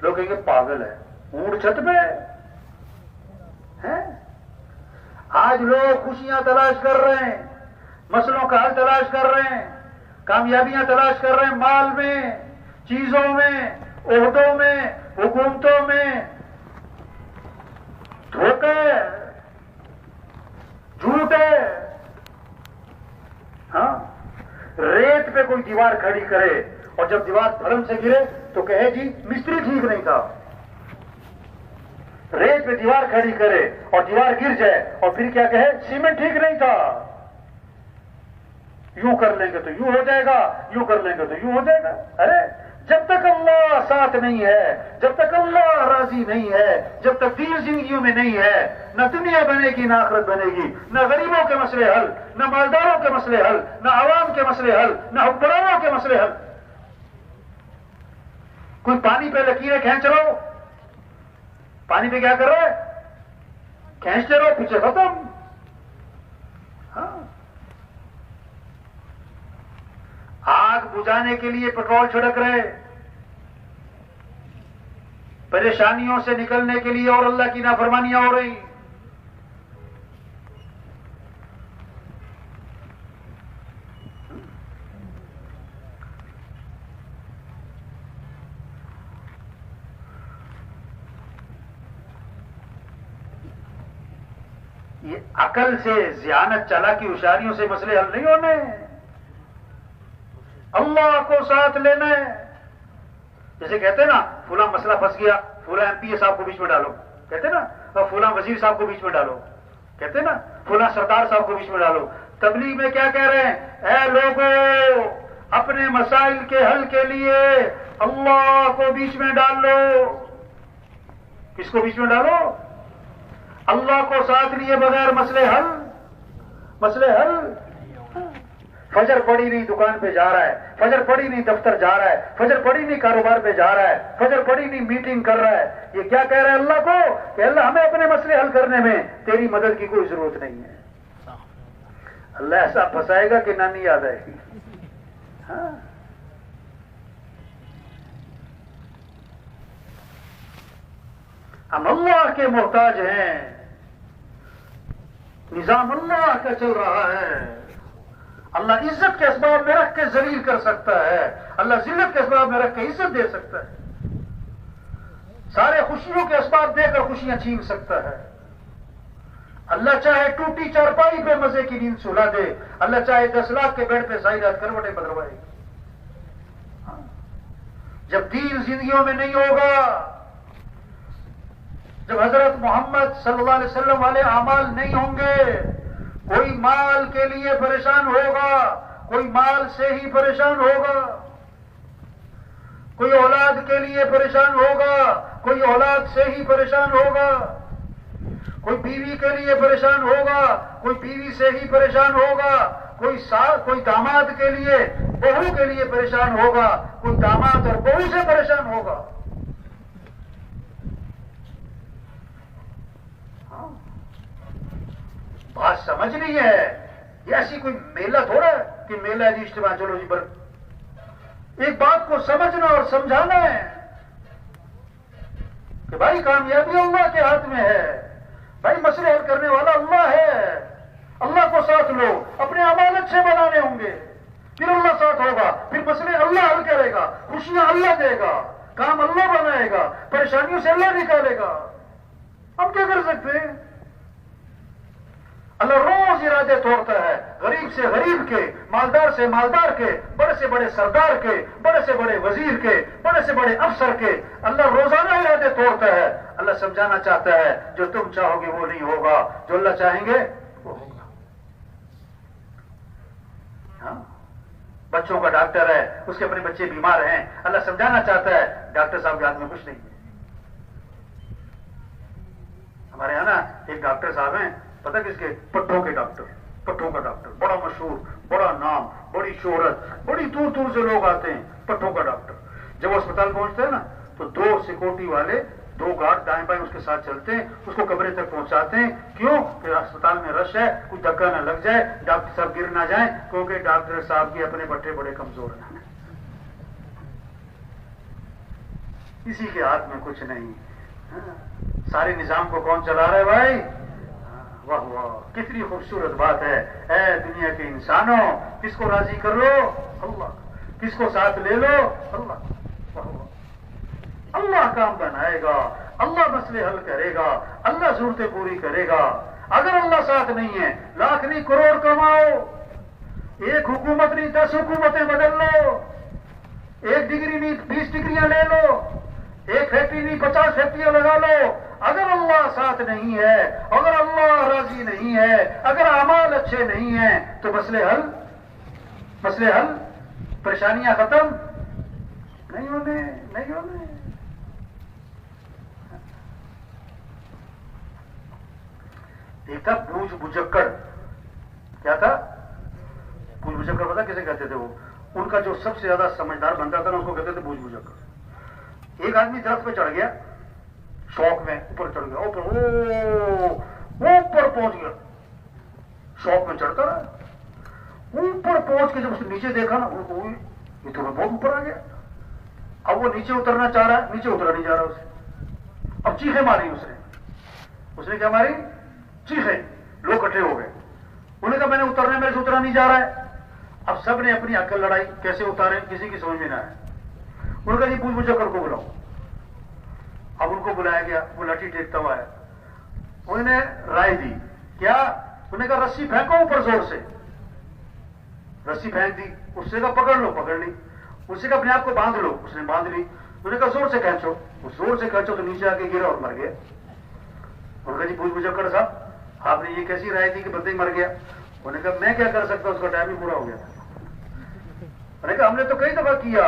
لوگ کہیں گے پاگل ہے، اونٹ چھت پہ ہے. آج لوگ خوشیاں تلاش کر رہے ہیں، مسئلوں کا حل تلاش کر رہے ہیں، کامیابیاں تلاش کر رہے ہیں، مال میں، چیزوں میں، عہدوں میں، حکومتوں میں. دھوکے، جھوٹ ہے. ہاں، ریت پہ کوئی دیوار کھڑی کرے اور جب دیوار دھرم سے گرے تو کہے جی مستری ٹھیک نہیں تھا. ریت پہ دیوار کھڑی کرے اور دیوار گر جائے اور پھر کیا کہے سیمنٹ ٹھیک نہیں تھا. یوں کر لیں گے تو یوں ہو جائے گا، یوں کر لیں گے تو یوں ہو جائے گا. ارے جب تک اللہ ساتھ نہیں ہے، جب تک اللہ راضی نہیں ہے، جب تک دین زندگیوں میں نہیں ہے، نہ دنیا بنے گی نہ آخرت بنے گی، نہ غریبوں کے مسئلے حل، نہ مالداروں کے مسئلے حل، نہ عوام کے مسئلے حل، نہ حکمرانوں کے مسئلے حل. کوئی پانی پہ لکیریں کھینچ رہو، پانی پہ کیا کر رہا ہے؟ کھینچتے رہو، پیچھے ختم. ہاں، آگ بجھانے کے لیے پیٹرول چھڑک رہے، پریشانیوں سے نکلنے کے لیے اور اللہ کی نافرمانیاں ہو رہی. یہ عقل سے، ذہانت، چالاکی، ہوشیاریوں سے مسئلے حل نہیں ہونے. اللہ کو ساتھ لینا ہے. جیسے کہتے ہیں نا فلاں مسئلہ پھنس گیا، فلاں ایم پی اے صاحب کو بیچ میں ڈالو، کہتے ہیں نا، اور فلاں وزیر صاحب کو بیچ میں ڈالو، کہتے ہیں نا فلاں سردار صاحب کو بیچ میں ڈالو. تبلیغ میں کیا کہہ رہے ہیں؟ اے لوگوں، اپنے مسائل کے حل کے لیے اللہ کو بیچ میں ڈال لو. کس کو بیچ میں ڈالو؟ اللہ کو ساتھ لیے بغیر مسئلے حل. مسئلے حل. فجر پڑی نہیں دکان پہ جا رہا ہے، فجر پڑی نہیں دفتر جا رہا ہے، فجر پڑی نہیں کاروبار پہ جا رہا ہے، فجر پڑی نہیں میٹنگ کر رہا ہے. یہ کیا کہہ رہا ہے اللہ کو کہ اللہ ہمیں اپنے مسئلے حل کرنے میں تیری مدد کی کوئی ضرورت نہیں ہے. اللہ ایسا پھنسائے گا کہ نانی یاد آئے گی. ہاں، ہم اللہ کے محتاج ہیں. نظام اللہ کا چل رہا ہے. اللہ عزت کے اسباب میں رکھ کے ذلیل کر سکتا ہے، اللہ ذلت کے اسباب میں رکھ کے عزت دے سکتا ہے، سارے خوشیوں کے اسباب دے کر خوشیاں چھین سکتا ہے. اللہ چاہے ٹوٹی چارپائی پہ مزے کی نیند سلا دے، اللہ چاہے 10 لاکھ کے بیڈ پہ ساری رات کروٹیں بدلوائے. جب دین زندگیوں میں نہیں ہوگا، جب حضرت محمد صلی اللہ علیہ وسلم والے اعمال نہیں ہوں گے، کوئی مال کے لیے پریشان ہوگا، کوئی مال سے ہی پریشان ہوگا، کوئی اولاد کے لیے پریشان ہوگا، کوئی اولاد سے ہی پریشان ہوگا، کوئی بیوی کے لیے پریشان ہوگا، کوئی بیوی سے ہی پریشان ہوگا، کوئی داماد کے لیے، بہو کے لیے پریشان ہوگا، کوئی داماد اور بہو سے پریشان ہوگا. بات سمجھ نہیں ہے. یہ ایسی کوئی میلہ تھوڑا ہے کہ میلہ جی اجتماع چلو جی پر. ایک بات کو سمجھنا اور سمجھانا ہے کہ بھائی کامیابی اللہ کے ہاتھ میں ہے، بھائی مسئلے حل کرنے والا اللہ ہے. اللہ کو ساتھ لو، اپنے اعمال اچھے بنانے ہوں گے، پھر اللہ ساتھ ہوگا، پھر مسئلے اللہ حل کرے گا، خوشیاں اللہ دے گا، کام اللہ بنائے گا، پریشانیوں سے اللہ نکالے گا. ہم کیا کر سکتے ہیں؟ اللہ روز ارادے توڑتا ہے، غریب سے غریب کے، مالدار سے مالدار کے، بڑے سے بڑے سردار کے، بڑے سے بڑے وزیر کے، بڑے سے بڑے افسر کے. اللہ روزانہ ارادے توڑتا ہے. اللہ سمجھانا چاہتا ہے جو تم چاہو گے وہ نہیں ہوگا، جو اللہ چاہیں گے وہ ہوگا. ہاں، بچوں کا ڈاکٹر ہے، اس کے اپنے بچے بیمار ہیں، اللہ سمجھانا چاہتا ہے ڈاکٹر صاحب کے ہاتھ میں کچھ نہیں ہے. ہمارے یہاں نا ایک ڈاکٹر صاحب ہیں، پتہ کس کے؟ پٹھوں کے ڈاکٹر. پٹھوں کا ڈاکٹر بڑا مشہور، بڑا نام، بڑی شہرت، بڑی دور دور سے لوگ آتے ہیں. پٹھوں کا ڈاکٹر. جب وہ اسپتال پہنچتے ہیں نا تو 2 سیکورٹی والے، 2 گارڈ دائیں بائیں اس کے ساتھ چلتے ہیں، اس کو کمرے تک پہنچاتے ہیں. کیوں کہ اسپتال میں رش ہے، کوئی دھکا نہ لگ جائے، ڈاکٹر صاحب گر نہ جائیں، کیونکہ ڈاکٹر صاحب کے اپنے پٹھے بڑے کمزور ہیں. کسی کے ہاتھ میں کچھ نہیں. سارے نظام کو کون چلا رہا ہے بھائی؟ واہ واہ، کتنی خوبصورت بات ہے. اے دنیا کے انسانوں، کس کو راضی کر لو؟ اللہ. کس کو ساتھ لے لو؟ اللہ. واہ واہ. اللہ کام بنائے گا، اللہ مسئلے حل کرے گا، اللہ ضرورتیں پوری کرے گا. اگر اللہ ساتھ نہیں ہے، لاکھ نہیں کروڑ کماؤ، ایک حکومت نہیں 10 حکومتیں بدل لو، 1 ڈگری نہیں 20 ڈگریاں لے لو، 1 فیکٹری نہیں 50 فیکٹریاں لگا لو، اگر اللہ ساتھ نہیں ہے، اگر اللہ راضی نہیں ہے، اگر اعمال اچھے نہیں ہیں، تو مسئلے حل، پریشانیاں ختم نہیں ہونے. ایک تھا بوجھ بجکڑ. کیا تھا؟ بوجھ بجکڑ. پتا کیسے کہتے تھے وہ؟ ان کا جو سب سے زیادہ سمجھدار بنتا تھا نا، اس کو کہتے تھے بوجھ بجکڑ. ایک آدمی درخت پہ چڑھ گیا، شوق میں اوپر چڑھ گیا، اوپر پہنچ گیا، شوق میں چڑھتا رہا. اوپر پہنچ کے جب اس نے نیچے دیکھا نا، یہ تو بہت اوپر آ گیا. اب وہ نیچے اترنا چاہ رہا ہے، نیچے اترا نہیں جا رہا اسے. اب چیخیں ماری اس نے کیا ماری؟ چیخیں. لوگ اکٹھے ہو گئے. انہوں نے کہا میں نے اترنا، میرے سے اترا نہیں جا رہا ہے. اب سب نے اپنی عقل لڑائی، کیسے اتارے، کسی کی سمجھ میں نہ آئے. انہوں نے کہا جی بوجھ بجکڑ کو بلاؤ. اب ان کو بلایا گیا، وہ لاٹھی ٹیکتا ہوا ہے. انہوں نے رائے دی. کیا؟ انہوں نے کہا رسی پھینکو اوپر زور سے. رسی پھینک دی. اس سے کہا پکڑ لو، پکڑ لی. اس سے کہا اپنے آپ کو باندھ لو، اس نے باندھ لی. انہوں نے کہا زور سے کھینچو. وہ زور سے کھینچو تو نیچے آ کے گرا اور مر گیا. انہوں نے کہا جی بوجھ بجکڑ صاحب، آپ نے یہ کیسی رائے دی کہ بندے ہی مر گیا؟ انہوں نے کہا میں کیا کر سکتا، اس کا ٹائم ہی پورا ہو گیا تھا. انہوں نے کہا ہم نے تو کئی دفعہ کیا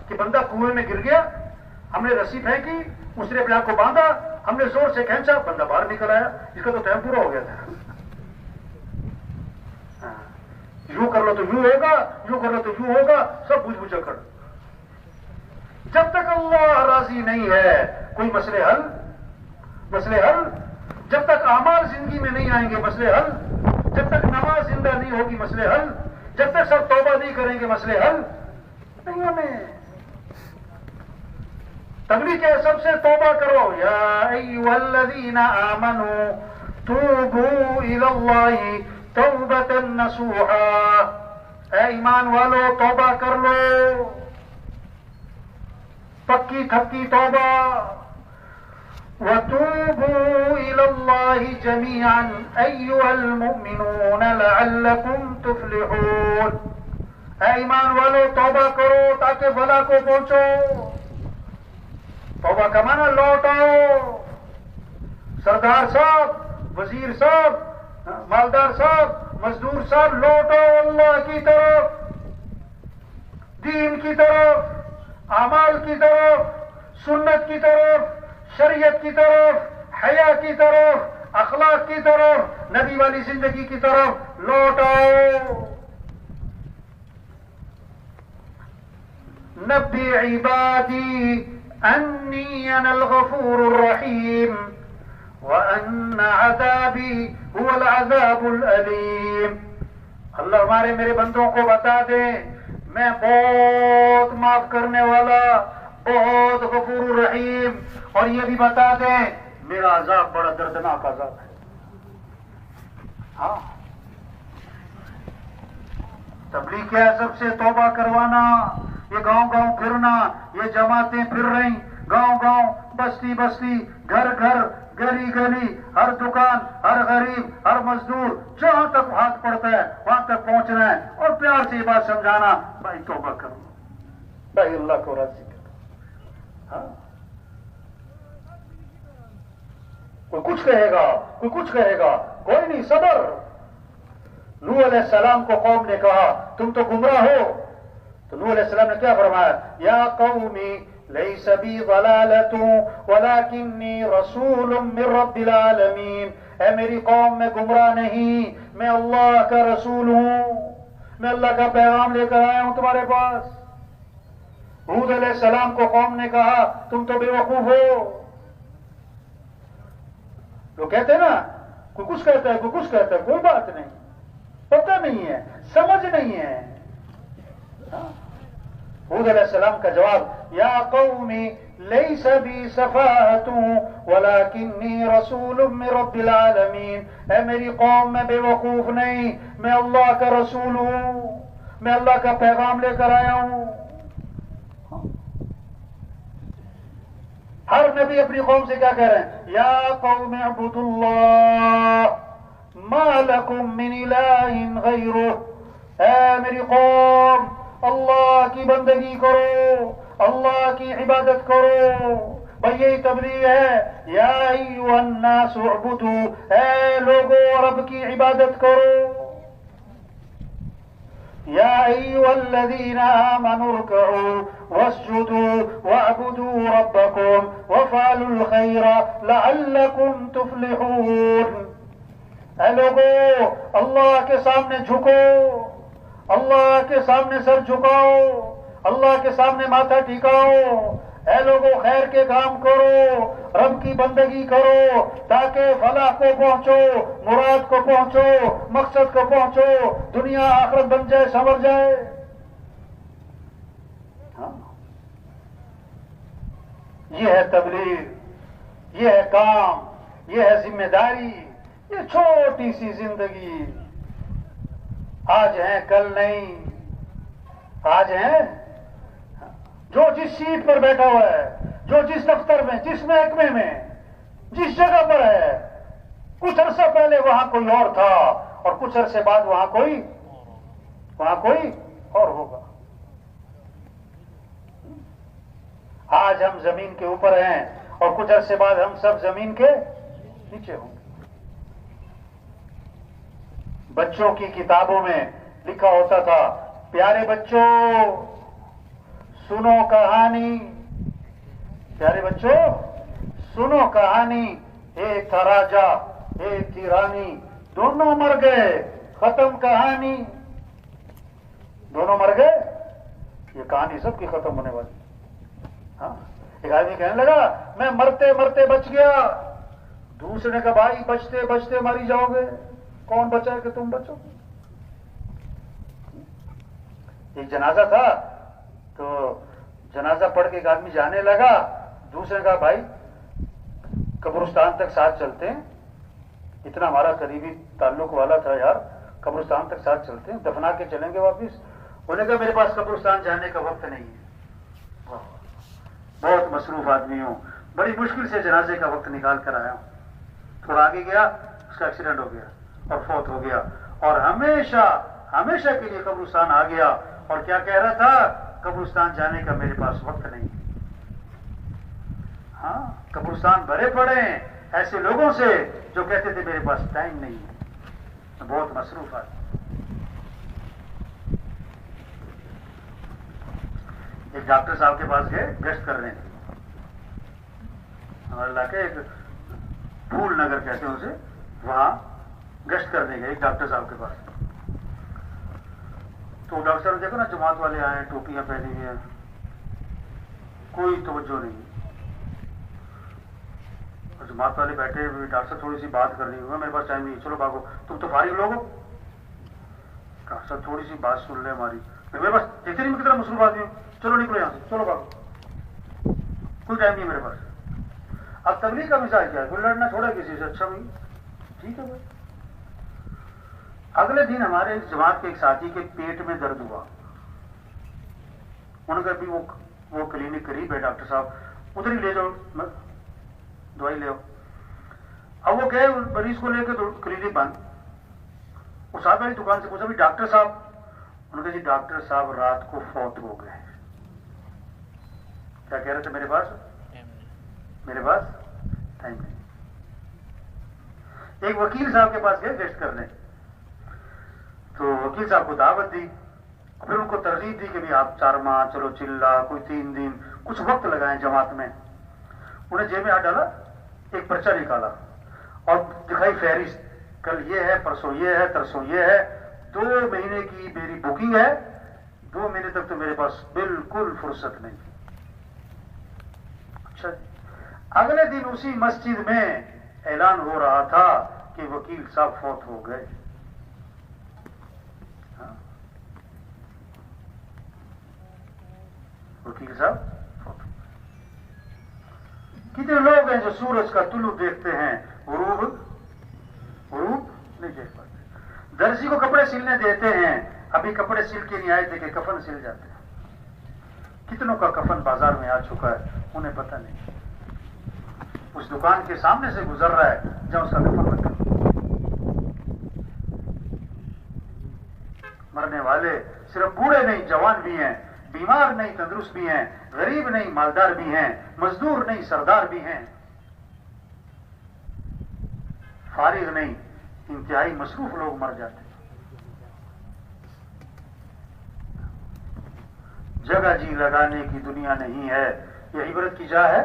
کہ بندہ کنویں میں گر گیا، ہم نے رسی پھینکی، اس نے اپنے آپ کو باندھا، ہم نے زور سے کھینچا، بندہ باہر نکل آیا، اس کا تو ٹائم پورا ہو گیا تھا. یوں کر لو تو یوں ہوگا، یوں کر لو تو یوں ہوگا، سب بوجھ بجکڑ. جب تک اللہ راضی نہیں ہے کوئی مسئلے حل. جب تک اعمال زندگی میں نہیں آئیں گے مسئلے حل. جب تک نماز زندہ نہیں ہوگی مسئلے حل. جب تک سب توبہ نہیں کریں گے مسئلے حل نہیں ہونے. تبلیغ ہے سب سے توبہ کرو. یا ایھا الذین آمنوا توبوا الی اللہ توبۃ نصوحا. اے ایمان والو توبہ کر لو، پکی تھکی توبہ. وَتُوبُوا إِلَى اللَّهِ جَمِيعًا أَيُّهَا الْمُؤْمِنُونَ لَعَلَّكُمْ تُفْلِحُونَ. اے ایمان والو توبہ کرو تاکہ بھلا کو پہنچو. توبہ کا معنی لوٹاؤ. سردار صاحب، وزیر صاحب، مالدار صاحب، مزدور صاحب، لوٹو اللہ کی طرف، دین کی طرف، اعمال کی طرف، سنت کی طرف، شریعت کی طرف، حیا کی طرف، اخلاق کی طرف، نبی والی زندگی کی طرف لوٹاؤ. نبی عبادی انی انا الغفور الرحیم وان عذابی هو العذاب العلیم. اللہ ہمارے میرے بندوں کو بتا دیں میں بہت معاف کرنے والا، بہت غفور الرحیم. اور یہ بھی بتا دیں میرا عذاب بڑا دردناک عذاب ہے. ہاں تبلیغ کیا ہے؟ سب سے توبہ کروانا. یہ گاؤں گاؤں پھرنا، یہ جماعتیں پھر رہی، گاؤں گاؤں، بستی بستی، گھر گھر، گلی گلی، ہر دکان، ہر غریب، ہر مزدور، جہاں تک ہاتھ پڑتا ہے وہاں تک پہنچنا ہے اور پیار سے یہ بات سمجھانا بھائی توبہ کرو، بھائی اللہ کو راضی کرو. ہاں کوئی کچھ کہے گا، کوئی کچھ کہے گا، کوئی نہیں، صبر. نوح علیہ السلام کو قوم نے کہا تم تو گمراہ ہو، تو نوح علیہ السلام نے کیا فرمایا؟ یا قومی لیس بی ضلالۃ ولکنی رسول من رب العالمین. اے میری قوم میں گمراہ نہیں، میں اللہ کا رسول ہوں، میں اللہ کا پیغام لے کر آیا ہوں تمہارے پاس. ہود علیہ السلام کو قوم نے کہا تم تو بے وقوف ہو. لوگ کہتے ہیں نا کوئی کچھ کہتا ہے، کوئی کچھ کہتا ہے، کوئی بات نہیں، پتہ نہیں ہے، سمجھ نہیں ہے. ہود علیہ السلام کا جواب یا قومی لیس بی سفاہۃ ولکنی رسول من رب العالمین، اے میری قوم میں بے وقوف نہیں، میں اللہ کا رسول ہوں، میں اللہ کا پیغام لے کر آیا ہوں۔ ہر نبی اپنی قوم سے کیا کہہ رہے ہیں؟ یا قوم اعبدوا اللہ ما لکم من الہ غیرہ، اے میری قوم اللہ کی بندگی کرو، اللہ کی عبادت کرو۔ بھئی یہی تبلیغ ہے، یا ایھا الناس اعبدوا، اے لوگو رب کی عبادت کرو۔ یا ایھا الذین آمنوا ارکعوا واسجدوا واعبدوا ربکم وافعلوا الخیر لعلکم تفلحون۔ اے لوگو اللہ کے سامنے جھکو، اللہ کے سامنے سر جھکاؤ، اللہ کے سامنے ماتھا ٹھکاؤ۔ اے لوگو خیر کے کام کرو، رب کی بندگی کرو، تاکہ فلاح کو پہنچو، مراد کو پہنچو، مقصد کو پہنچو، دنیا آخرت بن جائے، سنور جائے۔ ہاں، یہ ہے تبلیغ، یہ ہے کام، یہ ہے ذمہ داری، یہ چھوٹی سی زندگی۔ آج ہیں کل نہیں، آج ہیں جو جس سیٹ پر بیٹھا ہوا ہے، جو جس دفتر میں، جس محکمے میں، جس جگہ پر ہے، کچھ عرصہ پہلے وہاں کوئی اور تھا اور کچھ عرصے بعد وہاں کوئی اور ہوگا۔ آج ہم زمین کے اوپر ہیں اور کچھ عرصے بعد ہم سب زمین کے نیچے ہوں گے۔ بچوں کی کتابوں میں لکھا ہوتا تھا، پیارے بچوں سنو کہانی، پیارے بچوں سنو کہانی، ایک تھا راجا ایک تھی رانی، دونوں مر گئے، ختم کہانی۔ دونوں مر گئے، یہ کہانی سب کی ختم ہونے والی۔ ہاں، ایک آدمی کہنے لگا میں مرتے مرتے بچ گیا، دوسرے نے کہا بھائی بچتے بچتے ماری جاؤ گے، کون بچا کہ تم بچو؟ ایک جنازہ تھا تو جنازہ پڑھ کے ایک آدمی جانے لگا، دوسرے نے کہا بھائی قبرستان تک ساتھ چلتے ہیں، اتنا ہمارا قریبی تعلق والا تھا یار، قبرستان تک ساتھ چلتے ہیں، دفنا کے چلیں گے واپس۔ انہوں نے کہا میرے پاس قبرستان جانے کا وقت نہیں ہے، بہت مصروف آدمی ہوں، بڑی مشکل سے جنازے کا وقت نکال کر آیا ہوں۔ تھوڑا آگے گیا، اس کا ایکسیڈنٹ ہو گیا اور فوت ہو گیا، اور ہمیشہ ہمیشہ کے لیے قبرستان آ گیا، اور کیا کہہ رہا تھا؟ قبرستان جانے کا میرے پاس وقت نہیں۔ ہاں، قبرستان بھرے پڑے ہیں ایسے لوگوں سے جو کہتے تھے میرے پاس ٹائم نہیں ہے، بہت مصروف آدمی۔ ایک ڈاکٹر صاحب کے پاس گئے گشت کرنے، ہمارے علاقے ایک پھول نگر کہتے ہیں اسے، وہاں گشت کرنے گئے ایک ڈاکٹر صاحب کے پاس۔ تو ڈاکٹر صاحب دیکھو نا، جماعت والے آئے ہیں، ٹوپیاں پہنی ہوئی ہیں، کوئی توجہ نہیں۔ اور جماعت والے بیٹھے ہوئے، ڈاکٹر صاحب تھوڑی سی بات کرنی ہوگا، میرے پاس ٹائم نہیں، چلو بھاگو، تم تو فارغ لوگ ہو، ڈاکٹر صاحب تھوڑی سی بات سن لیں ہماری، میرے پاس دیکھتے نہیں میں کتنا مصروف آدمی ہوں، چلو نکلو یہاں سے، چلو بھاگو، کوئی ٹائم نہیں میرے پاس۔ اب تبلیغ کا مثال کیا ہے؟ کوئی لڑنا چھوڑا کسی سے، اچھا بھائی ٹھیک ہے بھائی۔ اگلے دن ہمارے اس جماعت کے ایک ساتھی کے پیٹ میں درد ہوا، انہوں نے کہا بھی وہ کلینک قریب ہے ڈاکٹر صاحب، ادھر ہی لے جاؤ، دوائی لے آؤ۔ اب وہ گئے مریض کو لے کے، تو کلینک بند۔ وہ صاحب والی دکان سے پوچھا بھی ڈاکٹر صاحب؟ انہوں نے کہا جی ڈاکٹر صاحب رات کو فوت ہو گئے۔ کیا کہہ رہے تھے؟ میرے پاس ٹائم نہیں۔ ایک وکیل صاحب کے پاس گئے گشت کرنے، تو وکیل صاحب کو دعوت دی، پھر ان کو ترغیب دی کہ بھی آپ 4 ماہ، چلو چلہ، کوئی 3 دن، کچھ وقت لگائیں جماعت میں۔ انہیں جیب میں ہاتھ ڈالا، ایک پرچہ نکالا اور دکھائی فہرست، کل یہ ہے، پرسوں یہ ہے، ترسوں یہ ہے، 2 مہینے کی میری بکنگ ہے، 2 مہینے تک تو میرے پاس بالکل فرصت نہیں۔ اچھا، اگلے دن اسی مسجد میں اعلان ہو رہا تھا کہ وکیل صاحب فوت ہو گئے۔ وکیل صاحب فوت ہو گئے۔ کتنے لوگ ہیں جو سورج کا طلوع دیکھتے ہیں، غروب نہیں دیکھ پاتے. درزی کو کپڑے سلنے دیتے ہیں، ابھی کپڑے سل کے نہیں آئے تھے کہ کفن سل جاتے ہیں. کتنوں کا کفن بازار میں آ چکا ہے، انہیں پتہ نہیں. اس دکان کے سامنے سے گزر رہا ہے جہاں اس کا کفن رکھا. مرنے والے صرف بوڑھے نہیں، جوان بھی ہیں، بیمار نہیں، تندرست بھی ہیں، غریب نہیں، مالدار بھی ہیں، مزدور نہیں، سردار بھی ہیں، فارغ نہیں، انتہائی مصروف لوگ مر جاتے ہیں. جگہ جی لگانے کی دنیا نہیں ہے. یہ عبرت کی جا ہے،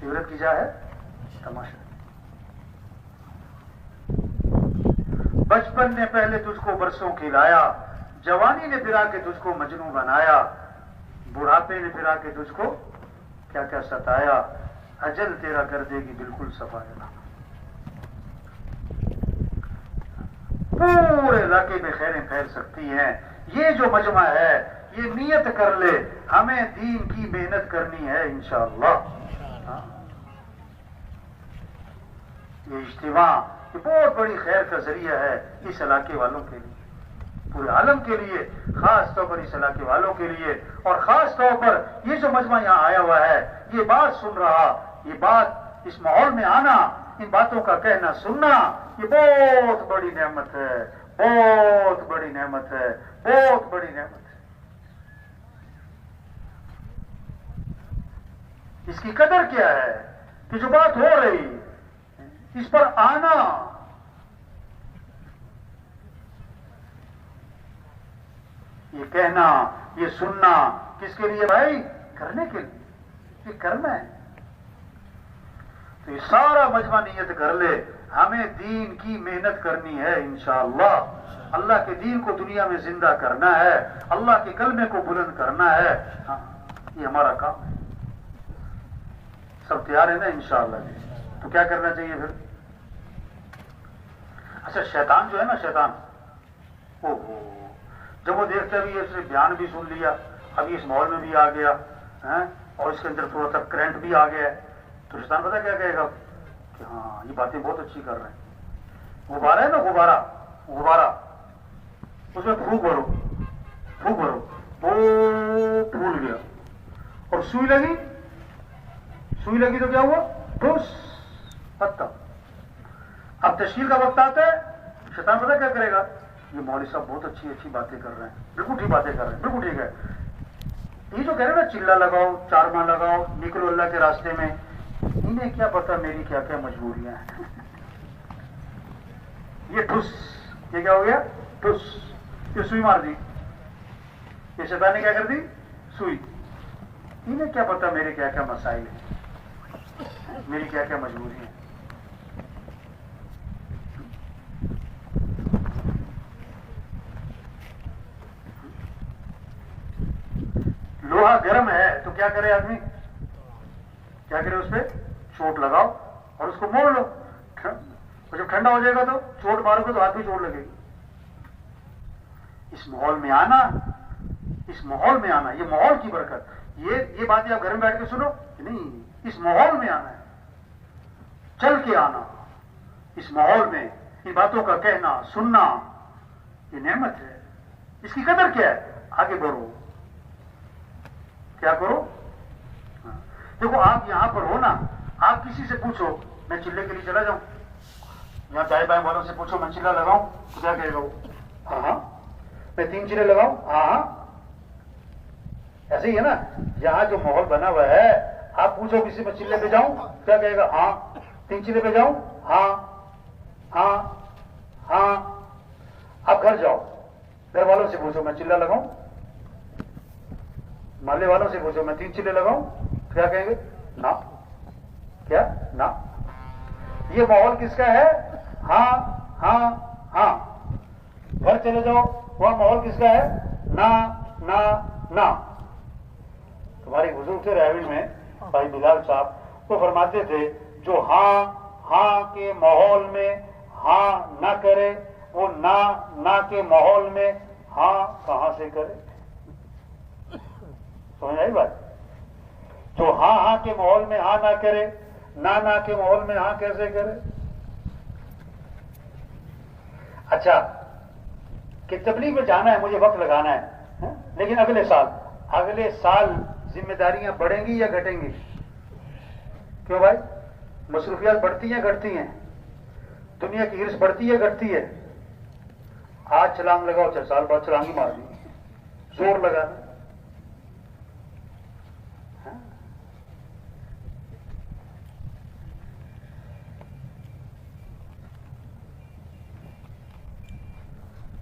عبرت کی جا ہے تماشا. بچپن نے پہلے تجھ کو برسوں کھلایا، جوانی نے پھرا کے تجھ کو مجنوں بنایا، بڑھاپے نے پھرا کے تجھ کو کیا کیا ستایا، اجل تیرا کر دے گی بالکل صفایا. پورے علاقے میں خیریں پھیل سکتی ہیں. یہ جو مجمع ہے یہ نیت کر لے ہمیں دین کی محنت کرنی ہے انشاءاللہ. یہ اجتماع یہ بہت بڑی خیر کا ذریعہ ہے اس علاقے والوں کے لیے، پورے عالم کے لیے، خاص طور پر اس علاقے والوں کے لیے. اور خاص طور پر یہ جو مجمع یہاں آیا ہوا ہے، یہ بات سن رہا، یہ بات اس ماحول میں آنا، ان باتوں کا کہنا سننا، یہ بہت بڑی نعمت ہے، بہت بڑی نعمت ہے، بہت بڑی نعمت ہے. اس کی قدر کیا ہے کہ جو بات ہو رہی اس پر آنا. یہ کہنا، یہ سننا کس کے لیے بھائی؟ کرنے کے لیے. یہ کرنا ہے. تو یہ سارا مجمع نیت کر لے ہمیں دین کی محنت کرنی ہے انشاءاللہ. اللہ کے دین کو دنیا میں زندہ کرنا ہے، اللہ کے کلمے کو بلند کرنا ہے. ہاں یہ ہمارا کام ہے. سب تیار ہے نا انشاءاللہ جی؟ تو کیا کرنا چاہیے پھر؟ اچھا شیطان جو ہے نا، شیطان جب وہ دیکھتا بھی اس نے بیان بھی سن لیا، ابھی اس ماحول میں بھی آ گیا اور اس کے اندر تھوڑا سا کرنٹ بھی آ گیا ہے، تو شیطان پتہ کیا کہے گا کہ ہاں یہ باتیں بہت اچھی کر رہے ہیں. غبارہ ہے نا، غبارہ اس میں پھونک بھرو، وہ پھول گیا. اور سوئی لگی تو کیا ہوا؟ ٹھوس پتہ. اب تشکیل کا وقت آتا ہے، شیطان پتہ کیا کرے گا؟ یہ مولوی صاحب بہت اچھی باتیں کر رہے ہیں، بالکل ٹھیک باتیں کر رہے ہیں، بالکل ٹھیک ہے. یہ جو کہہ رہے ہیں نا چلا لگاؤ، چارماں لگاؤ، نکلو اللہ کے راستے میں، انہیں کیا پتا میری کیا کیا مجبوریاں ہیں. یہ ٹھس، یہ کیا ہو گیا؟ ٹھس. یہ سوئی مار دی، یہ شیطان نے کیا کر دی؟ سوئی. انہیں کیا پتا میرے کیا کیا مسائل ہیں، میری کیا کیا مجبوری ہیں. لوہا گرم ہے تو کیا کرے آدمی؟ کیا کرے؟ اس پہ چوٹ لگاؤ اور اس کو موڑ لو. اور جب ٹھنڈا ہو جائے گا تو چوٹ مارو گے تو ہاتھ بھی چوٹ لگے گی. اس ماحول میں آنا، یہ ماحول کی برکت. یہ باتیں آپ گھر میں بیٹھ کے سنو نہیں، اس ماحول میں آنا ہے، چل کے آنا. اس ماحول میں ان باتوں کا کہنا سننا یہ نعمت ہے. اس کی قدر کیا ہے؟ آگے بڑھو. کیا کرو؟ دیکھو آپ یہاں پر ہو نا، آپ کسی سے پوچھو میں چلے کے لیے چلا جاؤں، یہاں دائیں بائیں والوں سے پوچھو میں چلا لگاؤں تو کیا کہے گا وہ؟ ہاں میں 3 چلے لگاؤں. ہاں ایسے ہی ہے نا. یہاں جو ماحول بنا ہوا ہے، آپ پوچھو کسی میں چلے پہ جاؤں کیا کہے گا؟ ہاں. 3 چلے پہ جاؤں؟ ہاں. آپ گھر جاؤ، گھر والوں سے پوچھو میں چلا لگاؤں، محلے والوں سے پوچھو میں 3 چلے لگاؤں، کیا کہیں گے؟ نہ. کیا؟ نہ. یہ ماحول کس کا ہے؟ ہاں. گھر چلے جاؤ، وہاں ماحول کس کا ہے؟ نہ. تمہاری حضور تھے راوی میں بھائی بلال صاحب، وہ فرماتے تھے جو ہاں کے ماحول میں ہاں نہ کرے، وہ نہ کے ماحول میں ہاں کہاں سے کرے. سمجھ آئی بات؟ جو ہاں ہاں کے ماحول میں ہاں نہ کرے، نہ کے ماحول میں ہاں کیسے کرے؟ اچھا کہ تبلیغ میں جانا ہے، مجھے وقت لگانا ہے، لیکن اگلے سال ذمہ داریاں بڑھیں گی یا گھٹیں گی؟ کیوں بھائی؟ مصروفیات بڑھتی ہیں گھٹتی ہیں؟ دنیا کی ہرس بڑھتی ہے گھٹتی ہے؟ آج چھلانگ لگاؤ 4 سال بعد چھلانگ ہی مار دی، زور لگانا۔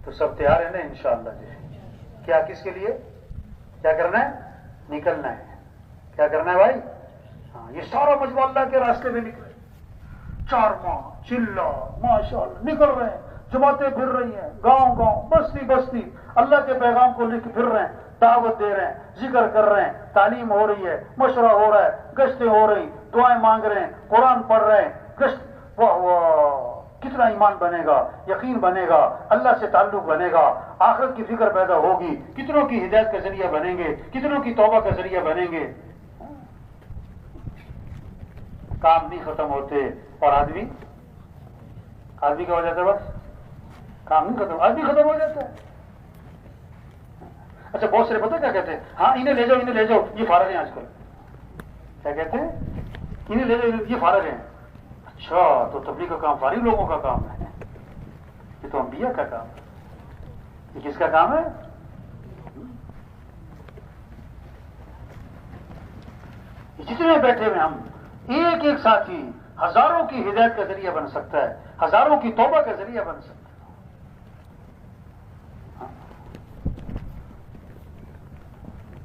تو سب تیار ہے نا انشاءاللہ جی؟ کیا کس کے لیے کیا کرنا ہے؟ نکلنا ہے۔ کیا کرنا ہے بھائی؟ ہاں، یہ سارا مجموعہ اللہ کے راستے میں نکلے، 4 ماہ چلا ماشاءاللہ نکل رہے ہیں، جماعتیں پھر رہی ہیں، گاؤں گاؤں بستی بستی اللہ کے پیغام کو لے کے پھر رہے ہیں، دعوت دے رہے ہیں، ذکر کر رہے ہیں، تعلیم ہو رہی ہے، مشورہ ہو رہا ہے، گشتیں ہو رہی، دعائیں مانگ رہے ہیں، قرآن پڑھ رہے ہیں، گشت، واہ واہ کتنا ایمان بنے گا، یقین بنے گا، اللہ سے تعلق بنے گا، آخرت کی فکر پیدا ہوگی، کتنوں کی ہدایت کا ذریعہ بنیں گے، کتنوں کی توبہ کا ذریعہ بنیں گے۔ کام نہیں ختم ہوتے اور آدمی کیا ہو جاتا ہے؟ بس کام نہیں ختم، آدمی ختم ہو جاتا ہے۔ اچھا بہت سارے پتہ کیا کہتے ہیں؟ ہاں انہیں لے جاؤ یہ فارغ ہیں آج کل۔ کیا کہتے ہیں؟ انہیں لے جاؤ یہ فارغ ہیں۔ اچھا تو تبلیغ کا کام فارغ لوگوں کا کام ہے؟ یہ تو انبیاء کا کام ہے۔ یہ کس کا کام ہے؟ جتنے بیٹھے ہوئے ہم ایک ایک ساتھی ہزاروں کی ہدایت کا ذریعہ بن سکتا ہے، ہزاروں کی توبہ کا ذریعہ بن سکتا ہے۔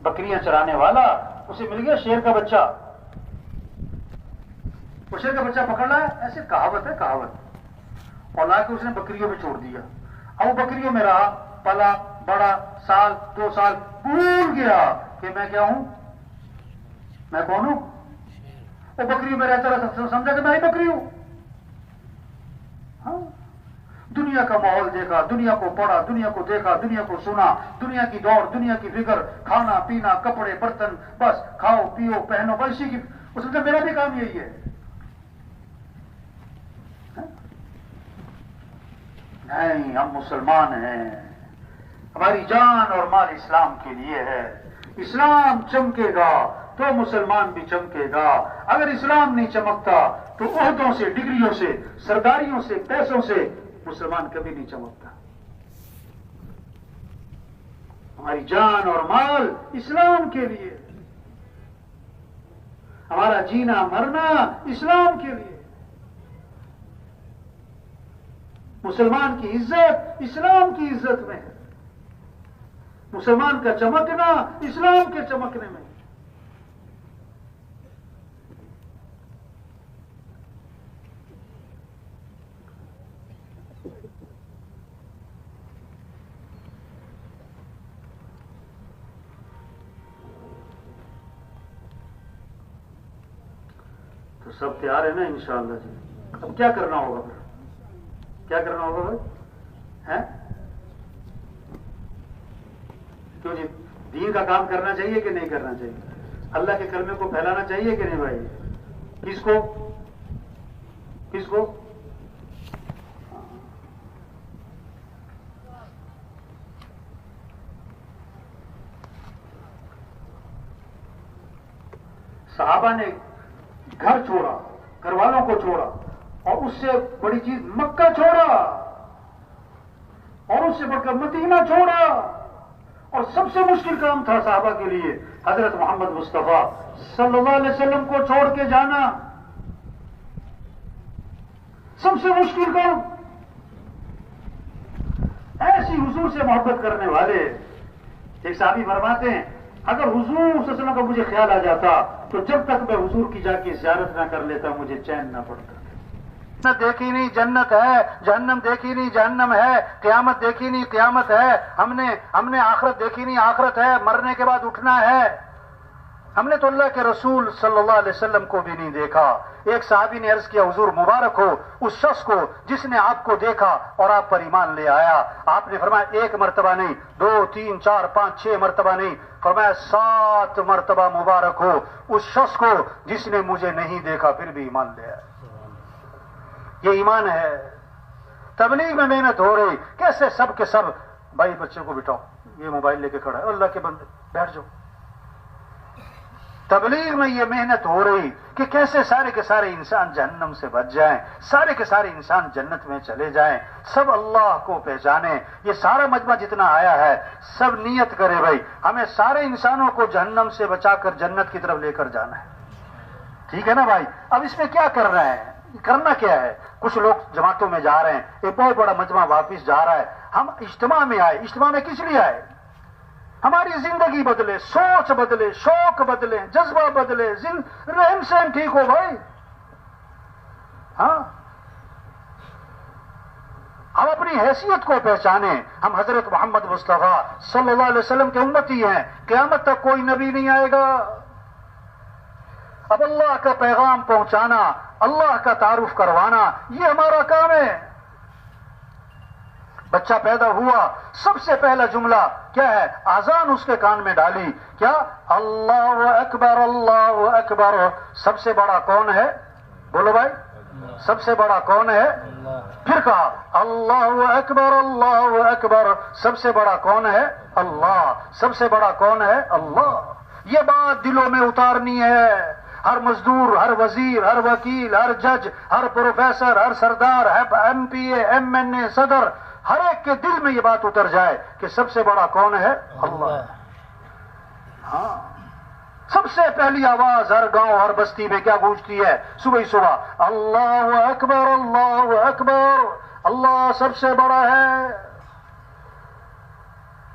بکریاں چرانے والا، اسے مل گیا شیر کا بچہ، وہ شیر کا بچہ پکڑنا ہے، ایسے کہاوت ہے کہاوت، اور لا کے اس نے بکریوں میں چھوڑ دیا۔ اب وہ بکریوں میں رہا، پلا بڑا، سال 2 سال، بھول گیا کہ میں کیا ہوں، میں کون ہوں۔ وہ بکریوں میں رہتا رہتا سمجھا کہ میں ہی بکری ہوں۔ ہاں، دنیا کا ماحول دیکھا، دنیا کو پڑھا، دنیا کو دیکھا، دنیا کو سنا، دنیا کی دوڑ، دنیا کی فکر، کھانا پینا، کپڑے برتن، بس کھاؤ پیو پہنو، بس اسی کی، اس میں میرا بھی کام یہی ہے۔ نہیں، ہم مسلمان ہیں، ہماری جان اور مال اسلام کے لیے ہے۔ اسلام چمکے گا تو مسلمان بھی چمکے گا، اگر اسلام نہیں چمکتا تو عہدوں سے، ڈگریوں سے، سرداریوں سے، پیسوں سے مسلمان کبھی نہیں چمکتا۔ ہماری جان اور مال اسلام کے لیے، ہمارا جینا مرنا اسلام کے لیے، مسلمان کی عزت اسلام کی عزت میں ہے، مسلمان کا چمکنا اسلام کے چمکنے میں ہے۔ تو سب تیار ہے نا انشاءاللہ جی؟ اب کیا کرنا ہوگا پھر؟ کیا کرنا ہوگا بھائی؟ ہیں؟ کیوں جی؟ دین کا کام کرنا چاہیے کہ نہیں کرنا چاہیے؟ اللہ کے کلمے کو پھیلانا چاہیے کہ نہیں بھائی؟ کس کو؟ کس کو؟ صحابہ نے گھر چھوڑا، گھر والوں کو چھوڑا، اور اس سے بڑی چیز مکہ چھوڑا، اور اس سے بڑھ کر مدینہ چھوڑا، اور سب سے مشکل کام تھا صحابہ کے لیے حضرت محمد مصطفیٰ صلی اللہ علیہ وسلم کو چھوڑ کے جانا، سب سے مشکل کام۔ ایسی حضور سے محبت کرنے والے، ایک صحابی فرماتے ہیں اگر حضور صلی اللہ علیہ وسلم کا مجھے خیال آ جاتا تو جب تک میں حضور کی جا کے زیارت نہ کر لیتا مجھے چین نہ پڑتا۔ جنت دیکھی نہیں جنت ہے، جہنم دیکھی نہیں جہنم ہے، قیامت دیکھی نہیں قیامت ہے، ہم نے آخرت دیکھی نہیں آخرت ہے، مرنے کے بعد اٹھنا ہے۔ ہم نے تو اللہ کے رسول صلی اللہ علیہ وسلم کو بھی نہیں دیکھا. ایک صحابی نے عرض کیا حضور مبارک ہو اس شخص کو جس نے آپ کو دیکھا اور آپ پر ایمان لے آیا. آپ نے فرمایا 1 مرتبہ نہیں، 2 3 4 5 6 مرتبہ نہیں، فرمایا 7 مرتبہ مبارک ہو اس شخص کو جس نے مجھے نہیں دیکھا پھر بھی ایمان لے آیا. یہ ایمان ہے. تبلیغ میں محنت ہو رہی، کیسے سب کے سب بھائی بچے کو بٹھاؤ، یہ موبائل لے کے کھڑا ہے، اللہ کے بندے بیٹھ جاؤ. تبلیغ میں یہ محنت ہو رہی کہ کیسے سارے کے سارے انسان جہنم سے بچ جائیں، سارے کے سارے انسان جنت میں چلے جائیں، سب اللہ کو پہچانیں. یہ سارا مجمع جتنا آیا ہے سب نیت کرے بھائی ہمیں سارے انسانوں کو جہنم سے بچا کر جنت کی طرف لے کر جانا ہے. ٹھیک ہے نا بھائی؟ اب اس میں کیا کر رہے ہیں؟ کرنا کیا ہے؟ کچھ لوگ جماعتوں میں جا رہے ہیں، ایک بہت بڑا مجمع واپس جا رہا ہے. ہم اجتماع میں آئے، اجتماع میں کس لیے آئے؟ ہماری زندگی بدلے، سوچ بدلے، شوق بدلے، جذبہ بدلے، رہن سہن ٹھیک ہو بھائی. ہاں ہم اپنی حیثیت کو پہچانیں. ہم حضرت محمد مصطفیٰ صلی اللہ علیہ وسلم کے امتی ہیں. قیامت تک کوئی نبی نہیں آئے گا. اب اللہ کا پیغام پہنچانا، اللہ کا تعارف کروانا، یہ ہمارا کام ہے. بچہ پیدا ہوا سب سے پہلا جملہ کیا ہے؟ اذان اس کے کان میں ڈالی، کیا؟ اللہ اکبر اللہ اکبر. سب سے بڑا کون ہے؟ بولو بھائی، سب سے بڑا کون ہے؟ پھر کہا اللہ اکبر اللہ اکبر. سب سے بڑا کون ہے؟ اللہ. سب سے بڑا کون ہے؟ اللہ. یہ بات دلوں میں اتارنی ہے. ہر مزدور، ہر وزیر، ہر وکیل، ہر جج، ہر پروفیسر، ہر سردار، ایم پی اے، ایم این اے، صدر، ہر ایک کے دل میں یہ بات اتر جائے کہ سب سے بڑا کون ہے؟ اللہ. ہاں سب سے پہلی آواز ہر گاؤں ہر بستی میں کیا گونجتی ہے صبح ہی صبح؟ اللہ اکبر اللہ اکبر. اللہ سب سے بڑا ہے.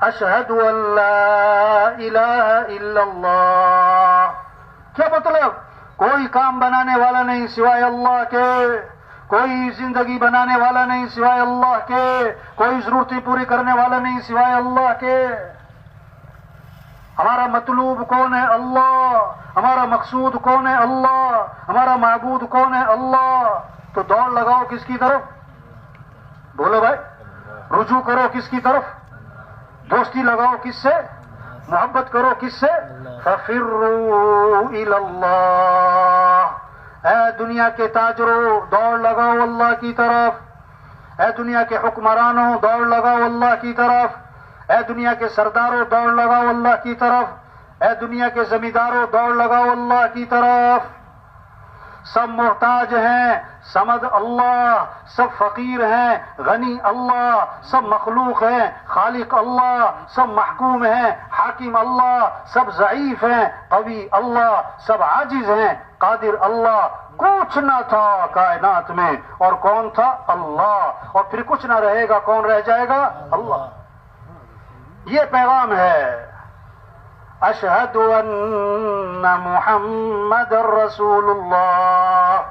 اشہد ان لا الہ الا اللہ. کیا مطلب؟ کوئی کام بنانے والا نہیں سوائے اللہ کے، کوئی زندگی بنانے والا نہیں سوائے اللہ کے، کوئی ضرورتیں پوری کرنے والا نہیں سوائے اللہ کے. ہمارا مطلوب کون ہے؟ اللہ. ہمارا مقصود کون ہے؟ اللہ. ہمارا معبود کون ہے؟ اللہ. تو دوڑ لگاؤ کس کی طرف؟ بولو بھائی. رجوع کرو کس کی طرف؟ دوستی لگاؤ کس سے؟ محبت کرو کس سے؟ ففروا الی اللہ. اے دنیا کے تاجروں دوڑ لگاؤ اللہ کی طرف. اے دنیا کے حکمرانوں دوڑ لگاؤ اللہ کی طرف. اے دنیا کے سرداروں دوڑ لگاؤ اللہ کی طرف. اے دنیا کے زمینداروں دوڑ لگاؤ اللہ کی طرف. سب محتاج ہیں، سمد اللہ. سب فقیر ہیں، غنی اللہ. سب مخلوق ہیں، خالق اللہ. سب محکوم ہیں، حاکم اللہ. سب ضعیف ہیں، قوی اللہ. سب عاجز ہیں، قادر اللہ. کچھ نہ تھا کائنات میں اور کون تھا؟ اللہ. اور پھر کچھ نہ رہے گا، کون رہ جائے گا؟ اللہ. یہ پیغام ہے. اشہد ان محمد رسول اللہ.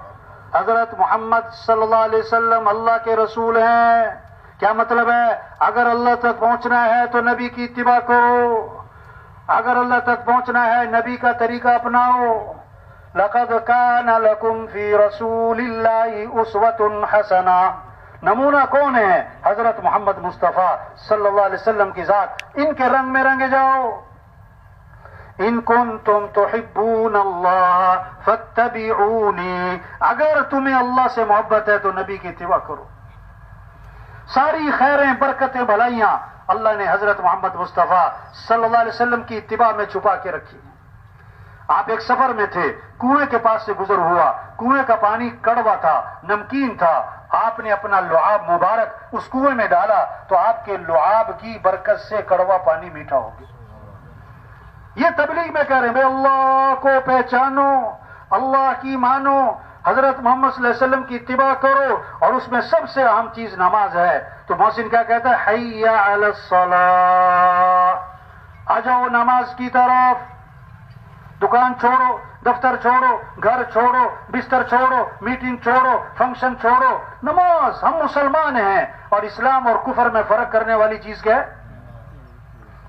حضرت محمد صلی اللہ علیہ وسلم اللہ کے رسول ہیں. کیا مطلب ہے؟ اگر اللہ تک پہنچنا ہے تو نبی کی اتباع کرو. اگر اللہ تک پہنچنا ہے نبی کا طریقہ اپناؤ. لقد کان لکم فی رسول اللہ اسوۃ حسنہ. نمونہ کون ہے؟ حضرت محمد مصطفیٰ صلی اللہ علیہ وسلم کی ذات. ان کے رنگ میں رنگے جاؤ. ان کنتم تحبون اللہ فاتبعونی. اگر تمہیں اللہ سے محبت ہے تو نبی کی اتباع کرو. ساری خیریں، برکتیں، بھلائیاں اللہ نے حضرت محمد مصطفیٰ صلی اللہ علیہ وسلم کی اتباع میں چھپا کے رکھی. آپ ایک سفر میں تھے، کنویں کے پاس سے گزر ہوا. کنویں کا پانی کڑوا تھا، نمکین تھا. آپ نے اپنا لعاب مبارک اس کنویں میں ڈالا تو آپ کے لعاب کی برکت سے کڑوا پانی میٹھا ہو گیا. یہ تبلیغ میں کہہ رہے ہیں بھائی اللہ کو پہچانو، اللہ کی مانو، حضرت محمد صلی اللہ علیہ وسلم کی اتباع کرو. اور اس میں سب سے اہم چیز نماز ہے. تو محسن کیا کہتا ہے؟ حی علی الصلاۃ. آ جاؤ نماز کی طرف. دکان چھوڑو، دفتر چھوڑو، گھر چھوڑو، بستر چھوڑو، میٹنگ چھوڑو، فنکشن چھوڑو. نماز. ہم مسلمان ہیں اور اسلام اور کفر میں فرق کرنے والی چیز کیا ہے؟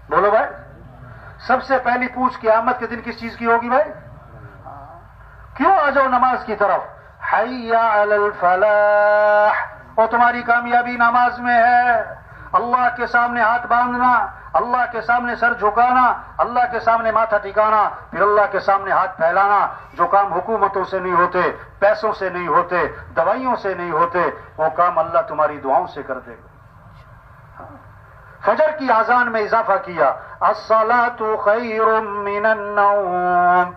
بولو بھائی. سب سے پہلی پوچھ قیامت کے دن کس چیز کی ہوگی بھائی؟ کیوں آ جاؤ نماز کی طرف؟ حی علی الفلاح، اور تمہاری کامیابی نماز میں ہے۔ اللہ کے سامنے ہاتھ باندھنا، اللہ کے سامنے سر جھکانا، اللہ کے سامنے ماتھا ٹکانا، پھر اللہ کے سامنے ہاتھ پھیلانا۔ جو کام حکومتوں سے نہیں ہوتے، پیسوں سے نہیں ہوتے، دوائیوں سے نہیں ہوتے، وہ کام اللہ تمہاری دعاؤں سے کر دے گا۔ فجر کی اذان میں اضافہ کیا، الصلاۃ خیر من النوم،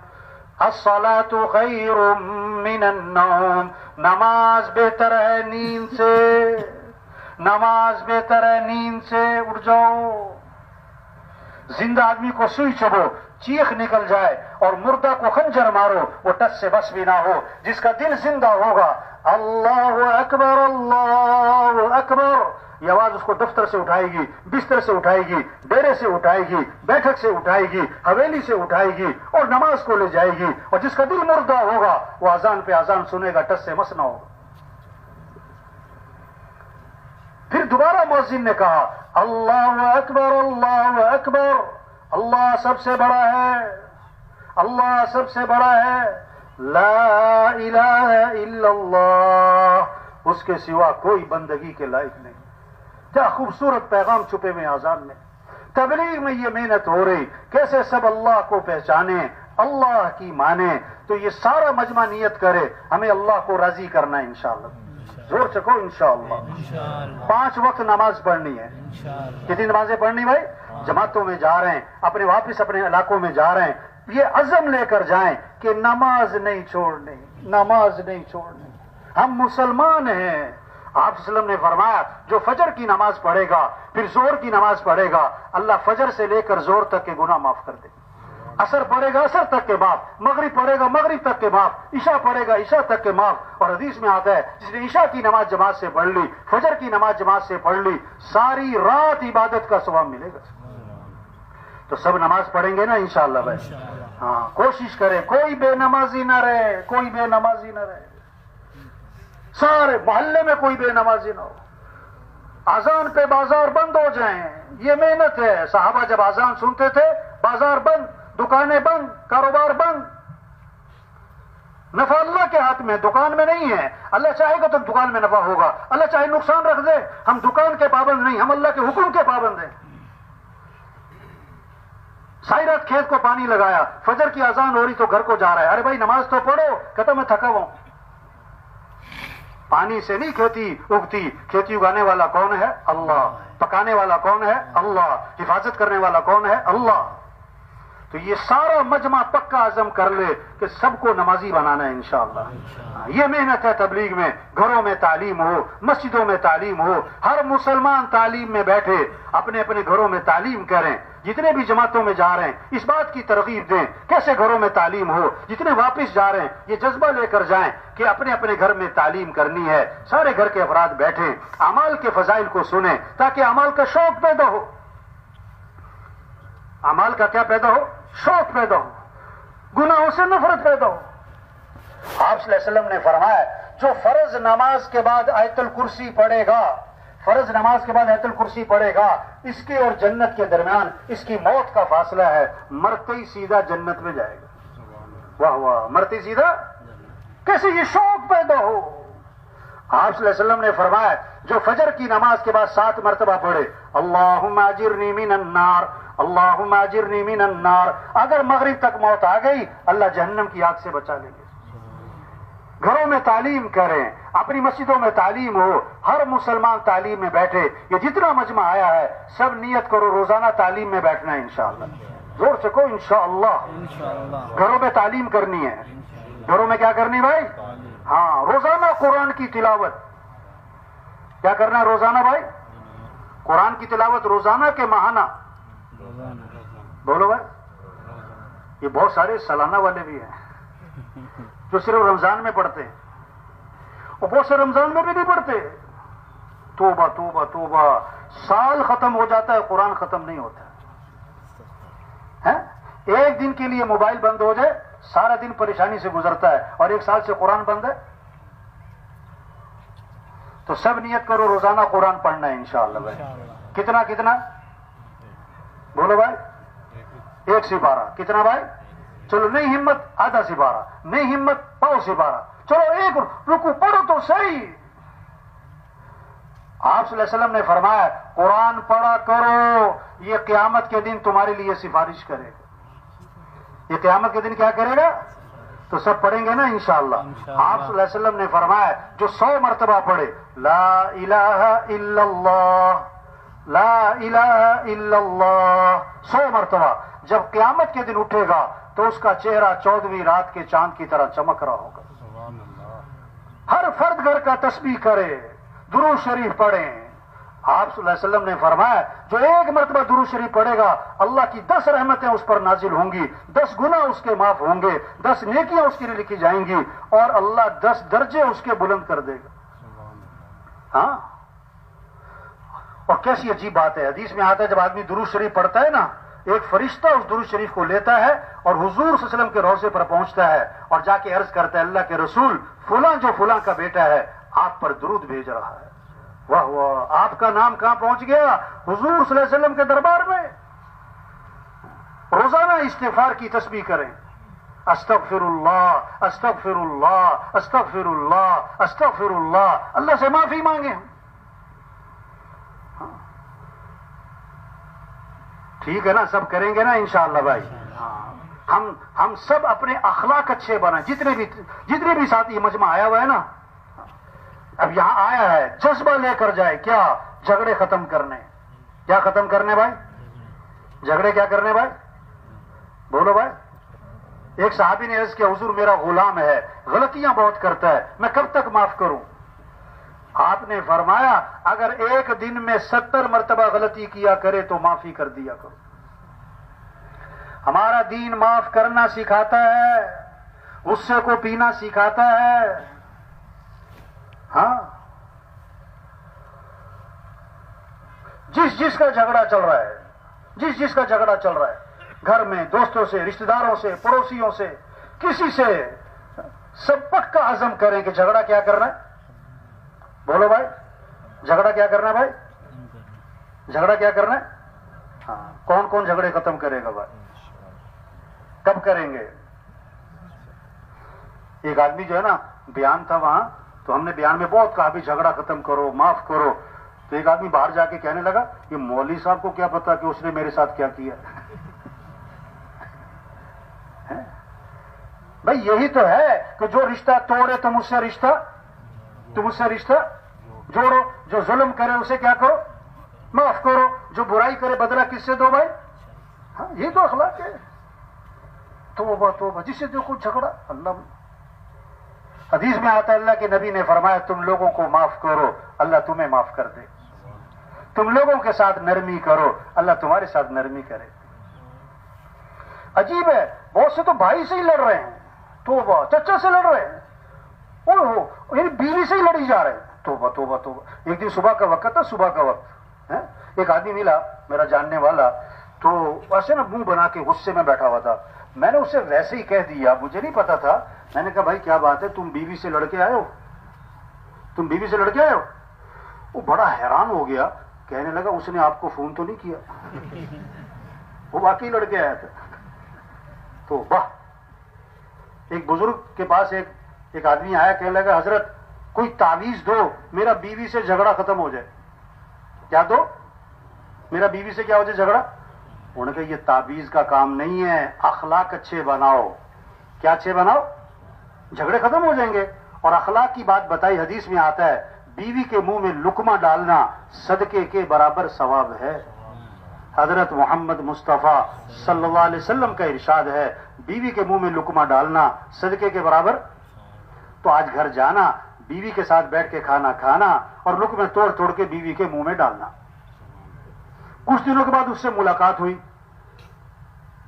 الصلاۃ خیر من النوم، نماز بہتر ہے نیند سے، نماز بہتر ہے نیند سے۔ اٹھ جاؤ۔ زندہ آدمی کو سوئی چبھو، چیخ نکل جائے، اور مردہ کو خنجر مارو، وہ ٹس سے بس بھی نہ ہو۔ جس کا دل زندہ ہوگا، اللہ اکبر اللہ اکبر، یہ آواز اس کو دفتر سے اٹھائے گی، بستر سے اٹھائے گی، ڈیرے سے اٹھائے گی، بیٹھک سے اٹھائے گی، حویلی سے اٹھائے گی، اور نماز کو لے جائے گی۔ اور جس کا دل مردہ ہوگا، وہ اذان پہ اذان سنے گا، ٹس سے مس نہ ہوگا۔ پھر دوبارہ مؤذن نے کہا، اللہ اکبر اللہ اکبر، اللہ سب سے بڑا ہے، اللہ سب سے بڑا ہے، لا الہ الا اللہ، اس کے سوا کوئی بندگی کے لائق نہیں۔ کیا خوبصورت پیغام چھپے ہوئے اذان میں۔ تبلیغ میں یہ محنت ہو رہی، کیسے سب اللہ کو پہچانے، اللہ کی مانے۔ تو یہ سارا مجمع نیت کرے، ہمیں اللہ کو راضی کرنا ہے انشاءاللہ۔ زور چکو انشاءاللہ۔ 5 وقت نماز پڑھنی ہے۔ کتنی نمازیں پڑھنی بھائی؟ جماعتوں میں جا رہے ہیں، اپنے واپس اپنے علاقوں میں جا رہے ہیں، یہ عزم لے کر جائیں کہ نماز نہیں چھوڑنی، نماز نہیں چھوڑنی۔ ہم مسلمان ہیں۔ آپ صلی اللہ علیہ وسلم نے فرمایا، جو فجر کی نماز پڑھے گا، پھر زور کی نماز پڑھے گا، اللہ فجر سے لے کر زور تک کے گناہ معاف کر دے گا۔ عصر پڑھے گا عصر تک کے معاف، مغرب پڑھے گا مغرب تک کے معاف، عشاء پڑھے گا عشاء تک کے معاف۔ اور حدیث میں آتا ہے، جس نے عشاء کی نماز جماعت سے پڑھ لی، فجر کی نماز جماعت سے پڑھ لی، ساری رات عبادت کا ثواب ملے گا۔ تو سب نماز پڑھیں گے نا انشاءاللہ بھائی؟ ہاں، کوشش کریں کوئی بے نمازی نہ رہے، کوئی بے نمازی نہ رہے، سارے محلے میں کوئی بے نمازی نہ ہو۔ اذان پہ بازار بند ہو جائیں، یہ محنت ہے۔ صحابہ جب اذان سنتے تھے، بازار بند، دکانیں بند، کاروبار بند۔ نفع اللہ کے ہاتھ میں، دکان میں نہیں ہے۔ اللہ چاہے گا تو دکان میں نفع ہوگا، اللہ چاہے نقصان رکھ دے۔ ہم دکان کے پابند نہیں، ہم اللہ کے حکم کے پابند ہیں۔ ساری رات کھیت کو پانی لگایا، فجر کی اذان ہو رہی تو گھر کو جا رہا ہے، ارے بھائی نماز تو پڑھو، کہتا میں تھکا ہوں۔ پانی سے نہیں کھیتی اگتی، کھیتی اگانے والا کون ہے؟ اللہ۔ پکانے والا کون ہے؟ اللہ۔ حفاظت کرنے والا کون ہے؟ اللہ۔ تو یہ سارا مجمع پکا عزم کر لے کہ سب کو نمازی بنانا ہے انشاءاللہ۔ یہ محنت ہے تبلیغ میں۔ گھروں میں تعلیم ہو، مسجدوں میں تعلیم ہو، ہر مسلمان تعلیم میں بیٹھے، اپنے اپنے گھروں میں تعلیم کریں۔ جتنے بھی جماعتوں میں جا رہے ہیں اس بات کی ترغیب دیں کیسے گھروں میں تعلیم ہو۔ جتنے واپس جا رہے ہیں یہ جذبہ لے کر جائیں کہ اپنے اپنے گھر میں تعلیم کرنی ہے۔ سارے گھر کے افراد بیٹھیں، اعمال کے فضائل کو سنیں تاکہ اعمال کا شوق پیدا ہو۔ اعمال کا کیا پیدا ہو؟ شوق پیدا ہو، گناہوں سے نفرت پیدا ہو۔ آپ صلی اللہ علیہ وسلم نے فرمایا، جو فرض نماز کے بعد آیت الکرسی پڑھے گا، فرض نماز کے بعد آیت الکرسی پڑھے گا، اس کے اور جنت کے درمیان اس کی موت کا فاصلہ ہے، مرتے ہی سیدھا جنت میں جائے گا۔ واہ واہ، مرتے سیدھا کیسے یہ شوق پیدا ہو۔ آپ صلی اللہ علیہ وسلم نے فرمایا، جو فجر کی نماز کے بعد 7 مرتبہ پڑھے، اللہم اجرنی من النار، اللہم اجرنی من النار، اگر مغرب تک موت آ گئی اللہ جہنم کی آگ سے بچا لیں گے۔ گھروں میں تعلیم کریں، اپنی مسجدوں میں تعلیم ہو، ہر مسلمان تعلیم میں بیٹھے۔ یہ جتنا مجمع آیا ہے سب نیت کرو روزانہ تعلیم میں بیٹھنا ہے انشاءاللہ۔ زور سے کہو انشاءاللہ۔ گھروں میں تعلیم کرنی ہے۔ گھروں میں کیا کرنی بھائی؟ ہاں، روزانہ قرآن کی تلاوت۔ کیا کرنا ہے روزانہ بھائی؟ قرآن کی تلاوت روزانہ کے ماہانہ؟ بولو بھائی۔ یہ بہت سارے سالانہ والے بھی ہیں جو صرف رمضان میں پڑھتے ہیں، اور بہت سے رمضان میں بھی نہیں پڑھتے۔ توبہ توبہ توبہ، سال ختم ہو جاتا ہے قرآن ختم نہیں ہوتا ہے۔ ایک دن کے لیے موبائل بند ہو جائے سارا دن پریشانی سے گزرتا ہے، اور 1 سال سے قرآن بند ہے۔ تو سب نیت کرو روزانہ قرآن پڑھنا ہے انشاءاللہ بھائی۔ کتنا کتنا بولو بھائی؟ ایک سپارہ کتنا بھائی؟ چلو نہیں ہمت آدھا سپارہ، نہیں ہمت پاؤ سپارہ، چلو ایک رکو پڑھو تو صحیح۔ آپ صلی اللہ علیہ وسلم نے فرمایا قرآن پڑھا کرو، یہ قیامت کے دن تمہارے لیے سفارش کرے گا۔ یہ قیامت کے دن کیا کرے گا؟ تو سب پڑھیں گے نا انشاءاللہ۔ آپ صلی اللہ علیہ وسلم نے فرمایا جو 100 مرتبہ پڑھے لا الہ الا اللہ، لا الہ الا اللہ 100 مرتبہ، جب قیامت کے دن اٹھے گا تو اس کا چہرہ 14ویں رات کے چاند کی طرح چمک رہا ہوگا۔ ہر فرد گھر کا تسبیح کرے، درود شریف پڑھیں۔ آپ صلی اللہ علیہ وسلم نے فرمایا جو ایک مرتبہ درود شریف پڑھے گا اللہ کی 10 رحمتیں اس پر نازل ہوں گی، 10 گناہ اس کے معاف ہوں گے، 10 نیکیاں اس کے لیے لکھی جائیں گی، اور اللہ 10 درجے اس کے بلند کر دے گا۔ ہاں، اور کیسی عجیب بات ہے، حدیث میں آتا ہے جب آدمی درود شریف پڑھتا ہے نا، ایک فرشتہ اس درود شریف کو لیتا ہے اور حضور صلی اللہ علیہ وسلم کے روضے پر پہنچتا ہے اور جا کے عرض کرتا ہے اللہ کے رسول فلاں جو فلاں کا بیٹا ہے آپ پر درود بھیج رہا ہے۔ واہ واہ، آپ کا نام کہاں پہنچ گیا؟ حضور صلی اللہ علیہ وسلم کے دربار میں۔ روزانہ استغفار کی تسبیح کریں، استغفر اللہ استغفر اللہ استغفر اللہ استغفر اللہ، اللہ سے معافی مانگیں۔ ٹھیک ہے نا، سب کریں گے نا انشاءاللہ بھائی۔ ہم سب اپنے اخلاق اچھے بنائیں، جتنے بھی ساتھی مجمع آیا ہوا ہے نا، اب یہاں آیا ہے جذبہ لے کر جائے، کیا جھگڑے ختم کرنے، کیا ختم کرنے بھائی؟ جھگڑے کیا کرنے بھائی؟ بولو بھائی۔ ایک صحابی نے عرض کیا حضور میرا غلام ہے، غلطیاں بہت کرتا ہے، میں کب تک معاف کروں؟ آپ نے فرمایا اگر ایک دن میں 70 مرتبہ غلطی کیا کرے تو معافی کر دیا کرو۔ ہمارا دین معاف کرنا سکھاتا ہے، غصے کو پینا سکھاتا ہے۔ ہاں، جس کا جھگڑا چل رہا ہے، جس کا جھگڑا چل رہا ہے، گھر میں دوستوں سے، رشتہ داروں سے، پڑوسیوں سے، کسی سے، سب پکا عزم کریں کہ جھگڑا کیا کرنا ہے۔ بولو بھائی، جھگڑا کیا کرنا ہے بھائی؟ جھگڑا کیا کرنا ہے؟ ہاں، کون کون جھگڑے ختم کرے گا بھائی؟ کب کریں گے؟ ایک آدمی جو ہے نا بیان تھا وہاں، تو ہم نے بیان میں بہت کہا بھی جھگڑا ختم کرو، معاف کرو، تو ایک آدمی باہر جا کے کہنے لگا کہ مولوی صاحب کو کیا پتا کہ اس نے میرے ساتھ کیا کیا۔ بھائی یہی تو ہے کہ جو رشتہ توڑے تم اس سے رشتہ جوڑو، جو ظلم کرے اسے کیا کرو؟ معاف کرو، جو برائی کرے بدلہ کس سے دو بھائی؟ ہاں، یہ تو اخلاق ہے۔ توبہ توبہ، جسے دیکھو جھگڑا۔ اللہ حدیث میں آتا ہے اللہ کے نبی نے فرمایا تم لوگوں کو معاف کرو اللہ تمہیں معاف کر دے، تم لوگوں کے ساتھ نرمی کرو اللہ تمہارے ساتھ نرمی کرے۔ عجیب ہے، بہت سے تو بھائی سے ہی لڑ رہے ہیں، توبہ، چچا سے لڑ رہے ہیں، یعنی بیوی سے ہی لڑی جا رہے ہیں۔ توبہ توبہ توبہ۔ ایک دن صبح کا وقت تھا، صبح کا وقت، ایک آدمی ملا میرا جاننے والا، تو ویسے نا منہ بنا کے غصے میں بیٹھا ہوا تھا۔ میں نے اسے ویسے ہی کہہ دیا، مجھے نہیں پتا تھا، میں نے کہا بھائی کیا بات ہے، تم بیوی سے لڑ کے آئے ہو؟ تم بیوی سے لڑ کے آئے ہو؟ وہ بڑا حیران ہو گیا، کہنے لگا اس نے آپ کو فون تو نہیں کیا؟ وہ واقعی لڑ کے آیا تھا۔ تو واہ، ایک بزرگ کے پاس ایک آدمی آیا، کہنے لگا حضرت کوئی تعویذ دو میرا بیوی سے جھگڑا ختم ہو جائے۔ کیا دو؟ میرا بیوی سے کیا ہو جائے جھگڑا؟ انہوں نے کہا یہ تعویذ کا کام نہیں ہے، اخلاق اچھے بناؤ۔ کیا اچھے بناؤ؟ جھگڑے ختم ہو جائیں گے۔ اور اخلاق کی بات بتائی، حدیث میں آتا ہے بیوی کے منہ میں لقمہ ڈالنا صدقے کے برابر ثواب ہے۔ حضرت محمد مصطفیٰ صلی اللہ علیہ وسلم کا ارشاد ہے بیوی کے منہ میں لقمہ ڈالنا صدقے کے برابر۔ تو آج گھر جانا، بیوی کے ساتھ بیٹھ کے کھانا کھانا اور لقمے توڑ توڑ کے بیوی کے منہ میں ڈالنا۔ کچھ دنوں کے بعد اس سے ملاقات ہوئی،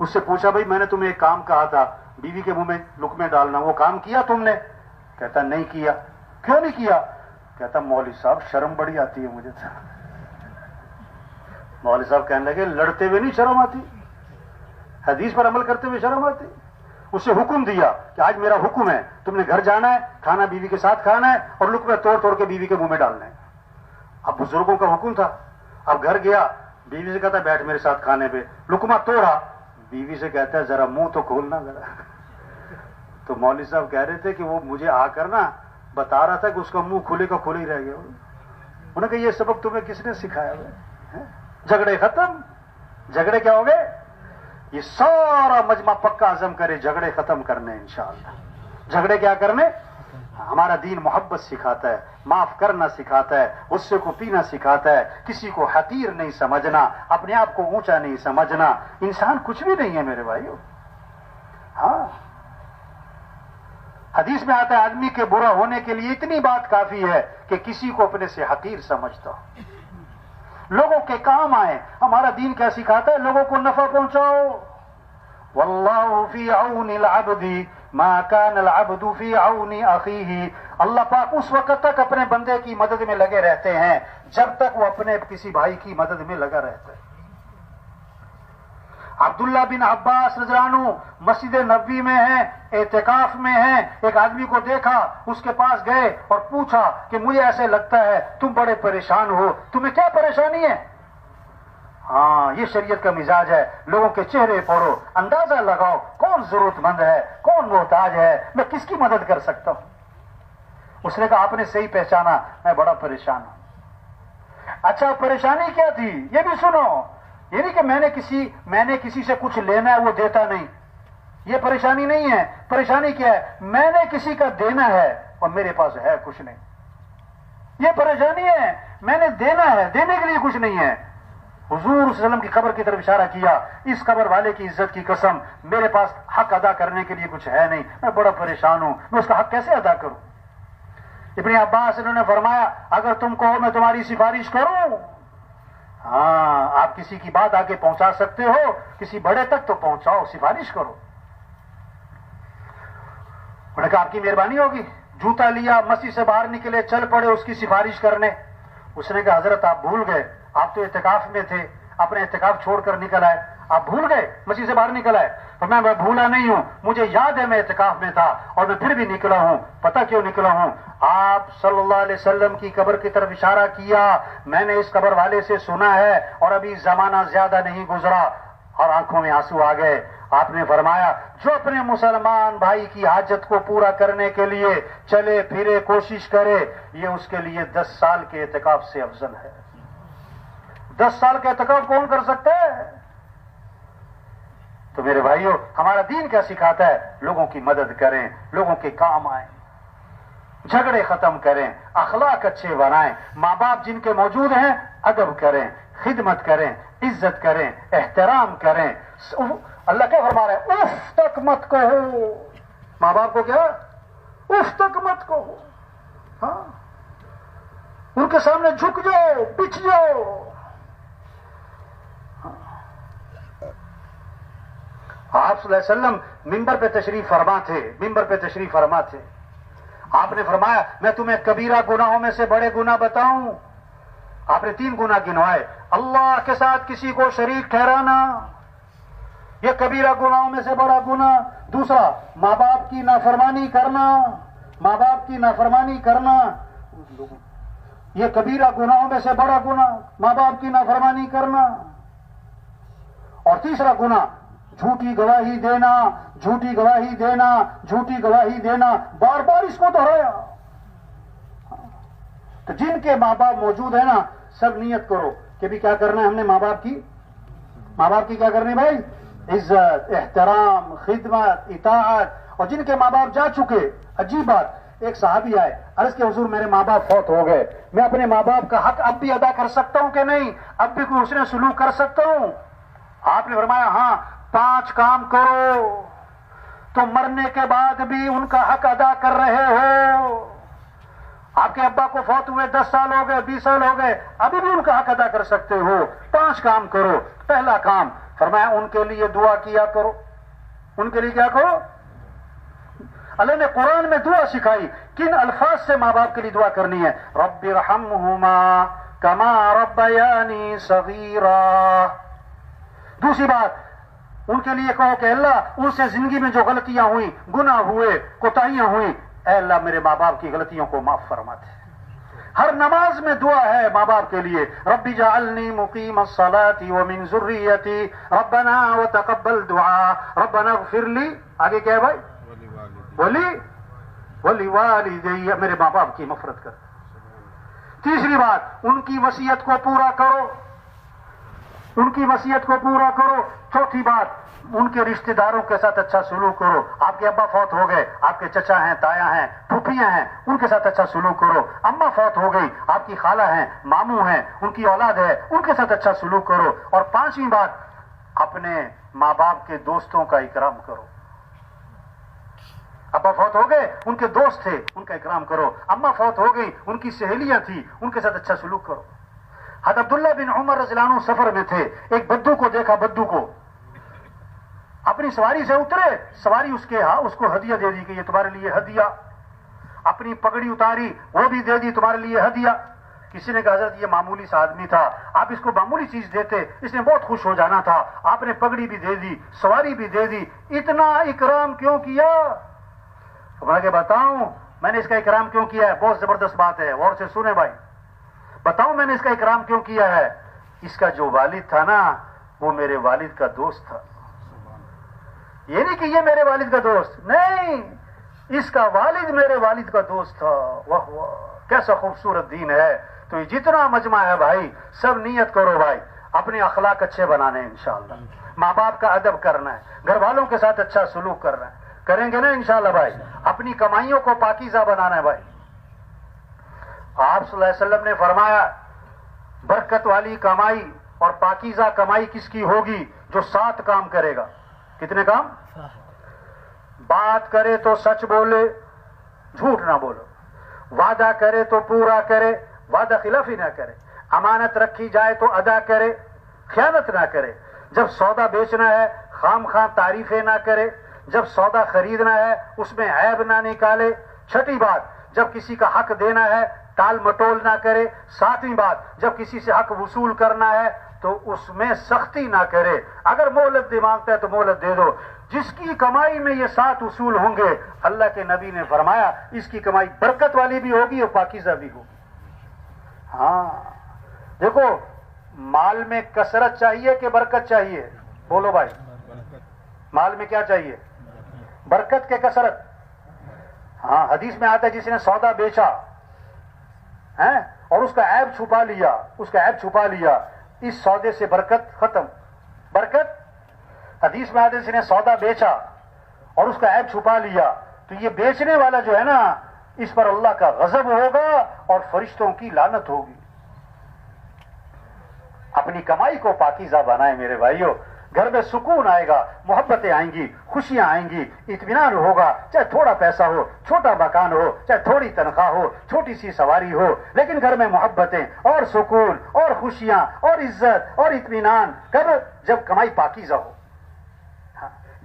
اس سے پوچھا بھائی میں نے تمہیں ایک کام کہا تھا بیوی کے منہ میں لقمے ڈالنا، وہ کام کیا تم نے؟ کہتا نہیں کیا۔ کیوں نہیں کیا؟ کہتا مولوی صاحب شرم بڑی آتی ہے مجھے۔ مولوی صاحب کہنے لگے لڑتے ہوئے نہیں شرم آتی، حدیث پر عمل کرتے ہوئے شرم آتی۔ اسے حکم دیا کہ آج میرا حکم ہے تم نے گھر جانا ہے، کھانا بیوی کے ساتھ کھانا ہے اور لقمے توڑ توڑ کے بیوی کے منہ میں ڈالنا ہے۔ اب بزرگوں کا حکم تھا، اب گھر گیا، بیوی سے کہتا بیٹھ میرے ساتھ کھانے پہ، لقمہ توڑا، بیوی سے کہتا ہے ذرا منہ تو کھولنا ذرا. تو مولوی صاحب کہہ رہے تھے کہ وہ مجھے آ کر نا بتا رہا تھا کہ اس کا منہ کھلے کا کھلے ہی رہ گیا. انہوں نے کہا یہ سبق تمہیں کس نے سکھایا ہے؟ جھگڑے ختم. جھگڑے کیا ہو گئے؟ یہ سارا مجمع پکا عزم کرے جھگڑے ختم کرنے انشاءاللہ. جھگڑے کیا کرنے؟ ہمارا دین محبت سکھاتا ہے, معاف کرنا سکھاتا ہے, غصے کو پینا سکھاتا ہے, کسی کو حقیر نہیں سمجھنا, اپنے آپ کو اونچا نہیں سمجھنا. انسان کچھ بھی نہیں ہے میرے بھائیو. ہاں حدیث میں آتا ہے آدمی کے برا ہونے کے لیے اتنی بات کافی ہے کہ کسی کو اپنے سے حقیر سمجھتا ہو, لوگوں کے کام آئے. ہمارا دین کیا سکھاتا ہے؟ لوگوں کو نفع پہنچاؤ. واللہ فی عون العبد ما کان العبد فی عون اخیہ. اللہ پاک اس وقت تک اپنے بندے کی مدد میں لگے رہتے ہیں جب تک وہ اپنے کسی بھائی کی مدد میں لگا رہتا ہے. عبداللہ بن عباس رضی اللہ عنہ مسجد نبوی میں ہیں, اعتکاف میں ہیں. ایک آدمی کو دیکھا, اس کے پاس گئے اور پوچھا کہ مجھے ایسے لگتا ہے تم بڑے پریشان ہو, تمہیں کیا پریشانی ہے؟ ہاں یہ شریعت کا مزاج ہے. لوگوں کے چہرے پڑھو, اندازہ لگاؤ کون ضرورت مند ہے, کون محتاج ہے, میں کس کی مدد کر سکتا ہوں. اس نے کہا آپ نے صحیح پہچانا, میں بڑا پریشان ہوں. اچھا پریشانی کیا تھی یہ بھی سنو. یہ نہیں کہ میں نے کسی سے کچھ لینا ہے وہ دیتا نہیں, یہ پریشانی نہیں ہے. پریشانی کیا ہے؟ میں نے کسی کا دینا ہے اور میرے پاس ہے کچھ نہیں. یہ پریشانی ہے. میں نے دینا ہے, دینے کے لیے کچھ نہیں ہے. حضور صلی اللہ علیہ وسلم کی قبر کی طرف اشارہ کیا, اس قبر والے کی عزت کی قسم میرے پاس حق ادا کرنے کے لیے کچھ ہے نہیں, میں بڑا پریشان ہوں, میں اس کا حق کیسے ادا کروں؟ ابن عباس انہوں نے فرمایا اگر تم کہو میں تمہاری سفارش کروں, ہاں آپ کسی کی بات آگے پہنچا سکتے ہو, کسی بڑے تک تو پہنچاؤ, سفارش کرو. انہوں نے کہا آپ کی مہربانی ہوگی. جوتا لیا, مسجد سے باہر نکلے, چل پڑے اس کی سفارش کرنے. اس نے کہا حضرت آپ بھول گئے, آپ تو اعتکاف میں تھے, اپنے اعتکاف چھوڑ کر نکل آئے, آپ بھول گئے مسجد سے باہر نکل آئے. تو میں بھولا نہیں ہوں, مجھے یاد ہے میں اعتکاف میں تھا اور میں پھر بھی نکلا ہوں. پتہ کیوں نکلا ہوں؟ آپ صلی اللہ علیہ وسلم کی قبر کی طرف اشارہ کیا, میں نے اس قبر والے سے سنا ہے اور ابھی زمانہ زیادہ نہیں گزرا, اور آنکھوں میں آنسو آ گئے. آپ نے فرمایا جو اپنے مسلمان بھائی کی حاجت کو پورا کرنے کے لیے چلے پھرے کوشش کرے, یہ اس کے لیے 10 سال کے اعتکاف سے افضل ہے. 10 سال کا اعتکاف کون کر سکتا ہے؟ تو میرے بھائیوں ہمارا دین کیا سکھاتا ہے؟ لوگوں کی مدد کریں, لوگوں کے کام آئیں, جھگڑے ختم کریں, اخلاق اچھے بنائیں. ماں باپ جن کے موجود ہیں ادب کریں, خدمت کریں, عزت کریں, احترام کریں. اللہ کیا فرما رہا ہے؟ اف تک مت کہو. ماں باپ کو کیا اف تک مت کہو. ہاں ان کے سامنے جھک جاؤ, پچھ جاؤ. آپ صلی اللہ علیہ وسلم ممبر پہ تشریف فرما تھے. آپ نے فرمایا میں تمہیں کبیرہ گناہوں میں سے بڑے گناہ بتاؤں. آپ نے 3 گناہ گنوائے. اللہ کے ساتھ کسی کو شریک ٹھہرانا, یہ کبیرہ گناہوں میں سے بڑا گناہ. دوسرا ماں باپ کی نافرمانی کرنا, یہ کبیرہ گناہوں میں سے بڑا گناہ, ماں باپ کی نافرمانی کرنا. اور تیسرا گناہ جھوٹی گواہی دینا. بار بار اس کو دہرایا. تو جن کے ماں باپ موجود ہیں نا, سب نیت کرو کہ بھی کیا کرنا ہے ہم نے ماں باپ کی کیا کرنی بھائی؟ عزت, احترام, خدمت, اطاعت. اور جن کے ماں باپ جا چکے, عجیب بات, ایک صحابی آئے, عرض کہ حضور میرے ماں باپ فوت ہو گئے, میں اپنے ماں باپ کا حق اب بھی ادا کر سکتا ہوں کہ نہیں؟ اب بھی کوئی حسن سلوک کر سکتا ہوں؟ آپ نے فرمایا ہاں 5 کام کرو, تو مرنے کے بعد بھی ان کا حق ادا کر رہے ہو. آپ کے ابا کو فوت ہوئے 10 سال ہو گئے, 20 سال ہو گئے, ابھی بھی ان کا حق ادا کر سکتے ہو. 5 کام کرو. پہلا کام فرمایا ان کے لیے دعا کیا کرو. ان کے لیے کیا کرو؟ اللہ نے قرآن میں دعا سکھائی. کن الفاظ سے ماں باپ کے لیے دعا کرنی ہے؟ رب ارحمہما کما ربیانی صغیرا. دوسری بات ان کے لیے کہو کہ اللہ ان سے زندگی میں جو غلطیاں ہوئی, گناہ ہوئے, کوتاہیاں ہوئی, اے اللہ میرے ماں باپ کی غلطیوں کو معاف فرما دے. ہر نماز میں دعا ہے ماں باپ کے لیے، رب اجعلنی مقیم الصلاۃ ومن ذریتی ربنا وتقبل دعاء ربنا اغفر لی، آگے کیا ہے بھائی، ولی والدی، میرے ماں باپ کی مغفرت کر۔ تیسری بات، ان کی وصیت کو پورا کرو، ان کی وصیت کو پورا کرو۔ چوتھی بات، ان کے رشتہ داروں کے ساتھ اچھا سلوک کرو۔ آپ کے ابا فوت ہو گئے، آپ کے چچا ہیں، تایا ہیں، پھوپھیاں ہیں، ان کے ساتھ اچھا سلوک کرو۔ اماں فوت ہو گئی، آپ کی خالہ ہیں، ماموں ہیں، ان کی اولاد ہے، ان کے ساتھ اچھا سلوک کرو۔ اور پانچویں بات، اپنے ماں باپ کے دوستوں کا اکرام کرو۔ ابا فوت ہو گئے، ان کے دوست تھے، ان کا اکرام کرو۔ اماں فوت ہو گئی، ان کی سہیلیاں تھیں، ان کے ساتھ اچھا سلوک کرو۔ حضرت عبداللہ بن عمر رضی اللہ عنہ سفر میں تھے، ایک بدو کو دیکھا، بدو کو اپنی سواری سے اترے، سواری اس کو ہدیہ دے دی کہ یہ تمہارے لیے ہدیہ، اپنی پگڑی اتاری، وہ بھی دے دی تمہارے لیے ہدیہ۔ کسی نے کہا حضرت یہ معمولی سا آدمی تھا، آپ اس کو معمولی چیز دیتے، اس نے بہت خوش ہو جانا تھا، آپ نے پگڑی بھی دے دی، سواری بھی دے دی، اتنا اکرام کیوں کیا؟ میں کہ بتاؤں میں نے اس کا اکرام کیوں کیا ہے؟ بہت زبردست بات ہے، غور سے سنیں بھائی، بتاؤں میں نے اس کا اکرام کیوں کیا ہے؟ اس کا جو والد تھا نا، وہ میرے والد کا دوست تھا۔ یہ نہیں کہ یہ میرے والد کا دوست، نہیں، اس کا والد میرے والد کا دوست تھا۔ واہ واہ، کیسا خوبصورت دین ہے۔ تو یہ جتنا مجمع ہے بھائی، سب نیت کرو بھائی، اپنے اخلاق اچھے بنانے ہیں انشاءاللہ، ماں باپ کا ادب کرنا ہے، گھر والوں کے ساتھ اچھا سلوک کرنا ہے، کریں گے نا انشاءاللہ بھائی، اپنی کمائیوں کو پاکیزہ بنانا ہے بھائی۔ آپ صلی اللہ علیہ وسلم نے فرمایا، برکت والی کمائی اور پاکیزہ کمائی کس کی ہوگی؟ جو 7 کام کرے گا۔ کتنے کام؟ بات کرے تو سچ بولے، جھوٹ نہ بولو، وعدہ کرے تو پورا کرے، وعدہ خلافی نہ کرے، امانت رکھی جائے تو ادا کرے، خیانت نہ کرے، جب سودا بیچنا ہے خام خواہ تعریفیں نہ کرے، جب سودا خریدنا ہے اس میں عیب نہ نکالے۔ چھٹی بات، جب کسی کا حق دینا ہے ٹال مٹول نہ کرے۔ ساتویں بات، جب کسی سے حق وصول کرنا ہے تو اس میں سختی نہ کرے، اگر مہلت مانگتا ہے تو مہلت دے دو۔ جس کی کمائی میں یہ 7 اصول ہوں گے، اللہ کے نبی نے فرمایا اس کی کمائی برکت والی بھی ہوگی اور پاکیزہ بھی ہوگی۔ ہاں دیکھو، مال میں کثرت چاہیے کہ برکت چاہیے؟ بولو بھائی، مال میں کیا چاہیے؟ برکت کے کثرت؟ ہاں، حدیث میں آتا ہے جس نے سودا بیچا ہے اور اس کا عیب چھپا لیا، اس کا عیب چھپا لیا، اس سودے سے برکت ختم۔ برکت، حدیث میں آتا ہے جس نے سودا بیچا اور اس کا عیب چھپا لیا، تو یہ بیچنے والا جو ہے نا، اس پر اللہ کا غضب ہوگا اور فرشتوں کی لعنت ہوگی۔ اپنی کمائی کو پاکیزہ بنائیں میرے بھائیوں، گھر میں سکون آئے گا، محبتیں آئیں گی، خوشیاں آئیں گی، اطمینان ہوگا، چاہے تھوڑا پیسہ ہو، چھوٹا مکان ہو، چاہے تھوڑی تنخواہ ہو، چھوٹی سی سواری ہو، لیکن گھر میں محبتیں اور سکون اور خوشیاں اور عزت اور اطمینان کب؟ جب کمائی پاکیزہ ہو۔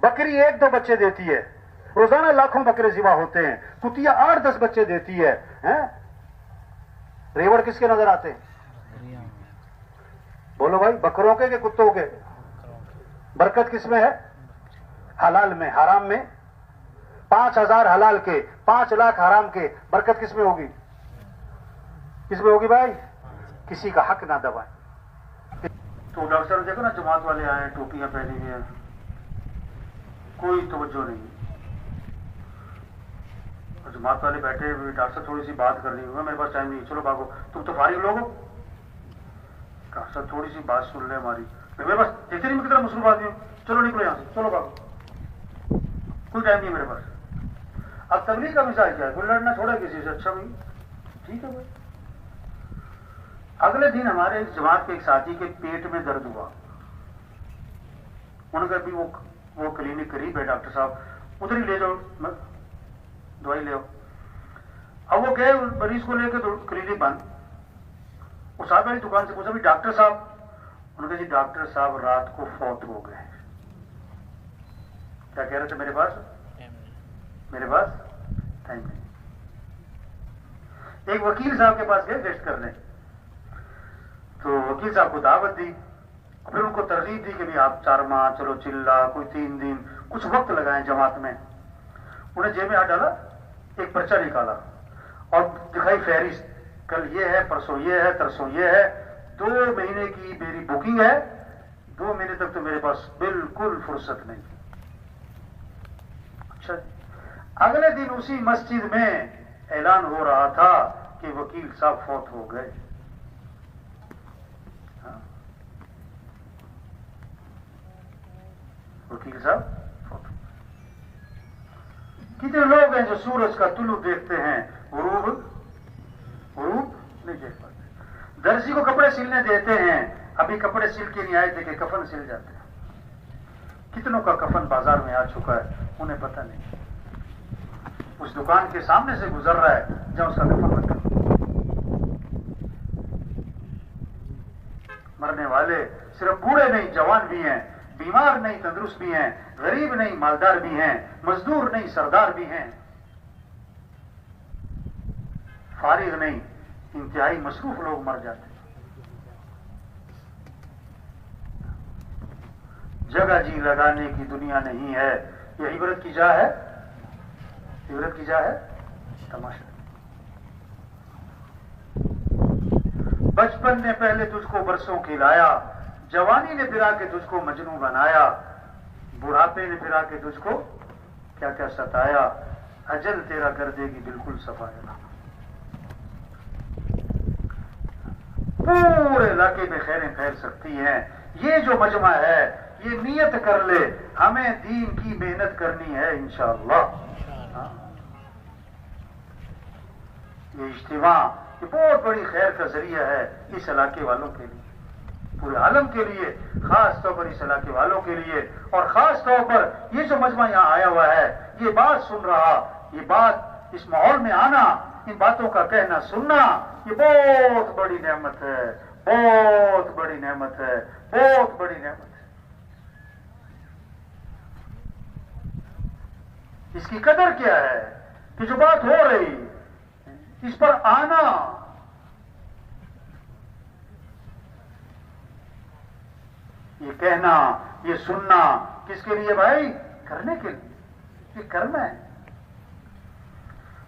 بکری 1-2 بچے دیتی ہے، روزانہ لاکھوں بکرے ذبح ہوتے ہیں، کتیا 8-10 بچے دیتی ہے، ریوڑ کس کے نظر آتے ہیں؟ بولو بھائی، بکروں کے کہ کتوں کے؟ برکت کس میں ہے؟ حلال میں، حرام میں؟ 5000 حلال کے، 5 لاکھ حرام کے، برکت کس میں ہوگی؟ کس میں ہوگی بھائی؟ کسی کا حق نہ دبائیں۔ تو ڈاکٹر صاحب دیکھو نا، جماعت والے آئے، ٹوپیاں پہنی ہوئی ہیں، کوئی توجہ نہیں۔ جماعت والے بیٹھے ہوئے، ڈاکٹر صاحب تھوڑی سی بات کرنی ہوگا، میرے پاس ٹائم نہیں، چلو بھاگو، تم تو فارغ لوگ ہو، ڈاکٹر صاحب تھوڑی سی بات سن لیں ہماری، میرے پاس دیکھتے نہیں میں کتنا مصروف آدمی ہوں، چلو نکلو یہاں سے، چلو بھاگو، کوئی ٹائم نہیں میرے پاس۔ اب تبلیغ کا مثال کیا ہے؟ کوئی لڑنا چھوڑا کسی سے، اچھا بھائی ٹھیک ہے بھائی۔ اگلے دن ہمارے ایک جماعت کے ایک ساتھی کے پیٹ میں درد ہوا، انہوں نے کہا بھی وہ کلینک قریب ہے ڈاکٹر صاحب، ادھر ہی لے جاؤ، دوائی لے آؤ۔ اب وہ گئے مریض کو لے کے، تو کلینک بند۔ وہ صاحب والی دکان سے پوچھا بھی ڈاکٹر صاحب؟ انہوں نے کہا جی ڈاکٹر صاحب رات کو فوت ہو گئے۔ کیا کہہ رہے تھے؟ میرے پاس ٹائم نہیں۔ ایک وکیل صاحب کے پاس گئے گیسٹ کرنے، تو وکیل صاحب کو دعوت دی، پھر ان کو ترغیب دی کہ بھی آپ 4 ماہ، چلو چلا، کوئی 3 دن، کچھ وقت لگائیں جماعت میں۔ انہیں جیب میں ہاتھ ڈالا، ایک پرچہ نکالا اور دکھائی فہرست، کل یہ ہے، پرسوں یہ ہے، ترسوں یہ ہے، 2 مہینے کی میری بکنگ ہے، 2 مہینے تک تو میرے پاس بالکل فرصت نہیں۔ اچھا، اگلے دن اسی مسجد میں اعلان ہو رہا تھا کہ وکیل صاحب فوت ہو گئے۔ وکیل صاحب فوت ہو گئے۔ کتنے لوگ ہیں جو سورج کا طلوع دیکھتے ہیں، غروب نہیں دیکھ پاتے۔ درزی کو کپڑے سلنے دیتے ہیں، ابھی کپڑے سل کے نہیں آئے تھے کہ کفن سل جاتے ہیں۔ کتنوں کا کفن بازار میں آ چکا ہے، انہیں پتہ نہیں، اس دکان کے سامنے سے گزر رہا ہے جہاں اس کا کفن رکھا۔ مرنے والے صرف بوڑھے نہیں، جوان بھی ہیں، بیمار نہیں، تندرست بھی ہیں، غریب نہیں، مالدار بھی ہیں، مزدور نہیں، سردار بھی ہیں، فارغ نہیں، انتہائی مصروف لوگ مر جاتے ہیں۔ جگہ جی لگانے کی دنیا نہیں ہے، یہ عبرت کی جا ہے، عبرت کی جا ہے، تماشا۔ بچپن نے پہلے تجھ کو برسوں کھلایا، جوانی نے پھرا کے تجھ کو مجنوں بنایا، بڑھاپے نے پھرا کے تجھ کو کیا کیا ستایا، اجل تیرا کر دے گی بالکل صفایا۔ پورے علاقے میں خیریں پھیل سکتی ہیں۔ یہ جو مجمع ہے، یہ نیت کر لے ہمیں دین کی محنت کرنی ہے انشاءاللہ۔ یہ اجتماع یہ بہت بڑی خیر کا ذریعہ ہے اس علاقے والوں کے لیے، پورے عالم کے لیے، خاص طور پر اس علاقے والوں کے لیے، اور خاص طور پر یہ جو مجمع یہاں آیا ہوا ہے، یہ بات سن رہا، یہ بات اس ماحول میں آنا، ان باتوں کا کہنا سننا، یہ بہت بڑی نعمت ہے، بہت بڑی نعمت ہے، بہت بڑی نعمت ہے۔ اس کی قدر کیا ہے کہ جو بات ہو رہی اس پر آنا، یہ کہنا، یہ سننا، کس کے لیے بھائی؟ کرنے کے لیے، یہ کرنا ہے۔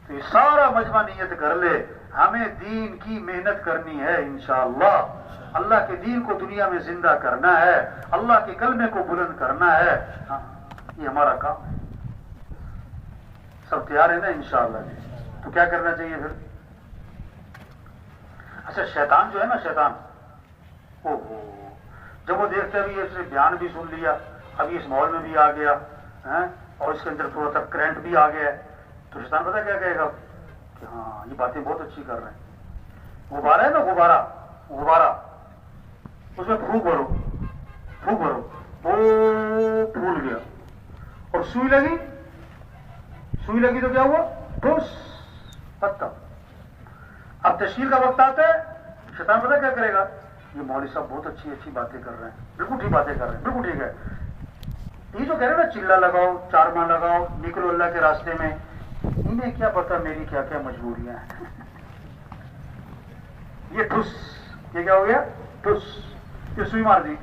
تو یہ سارا مجمع نیت کر لے ہمیں دین کی محنت کرنی ہے انشاءاللہ، اللہ کے دین کو دنیا میں زندہ کرنا ہے، اللہ کے کلمے کو بلند کرنا ہے، یہ ہمارا کام ہے۔ سب تیار ہے نا انشاءاللہ جی؟ تو کیا کرنا چاہیے پھر؟ اچھا، شیطان جو ہے نا، شیطان جب وہ دیکھتے ابھی اس نے بیان بھی سن لیا، ابھی اس ماحول میں بھی آ گیا اور اس کے اندر تھوڑا سا کرنٹ بھی آ گیا ہے، تو شیطان پتہ کیا کہے گا کہ ہاں یہ باتیں بہت اچھی کر رہے ہیں۔ غبارہ ہے نا، غبارہ، اس میں پھونک بھرو، وہ پھول گیا، اور سوئی لگی تو کیا ہوا؟ ٹھوس، ختم۔ اب تشکیل کا وقت آتا ہے، شیطان پتہ کیا کرے گا؟ یہ مولوی صاحب بہت اچھی باتیں کر رہے ہیں، بالکل ٹھیک باتیں کر رہے ہیں، بالکل ٹھیک ہے۔ یہ جو کہہ رہے ہیں نا، چلا لگاؤ، چارما لگاؤ، نکلو اللہ کے راستے میں، انہیں کیا پتا میری کیا کیا مجبوریاں ہیں۔ یہ ٹھس، یہ کیا ہو گیا؟ ٹھس، یہ سوئی مار دی،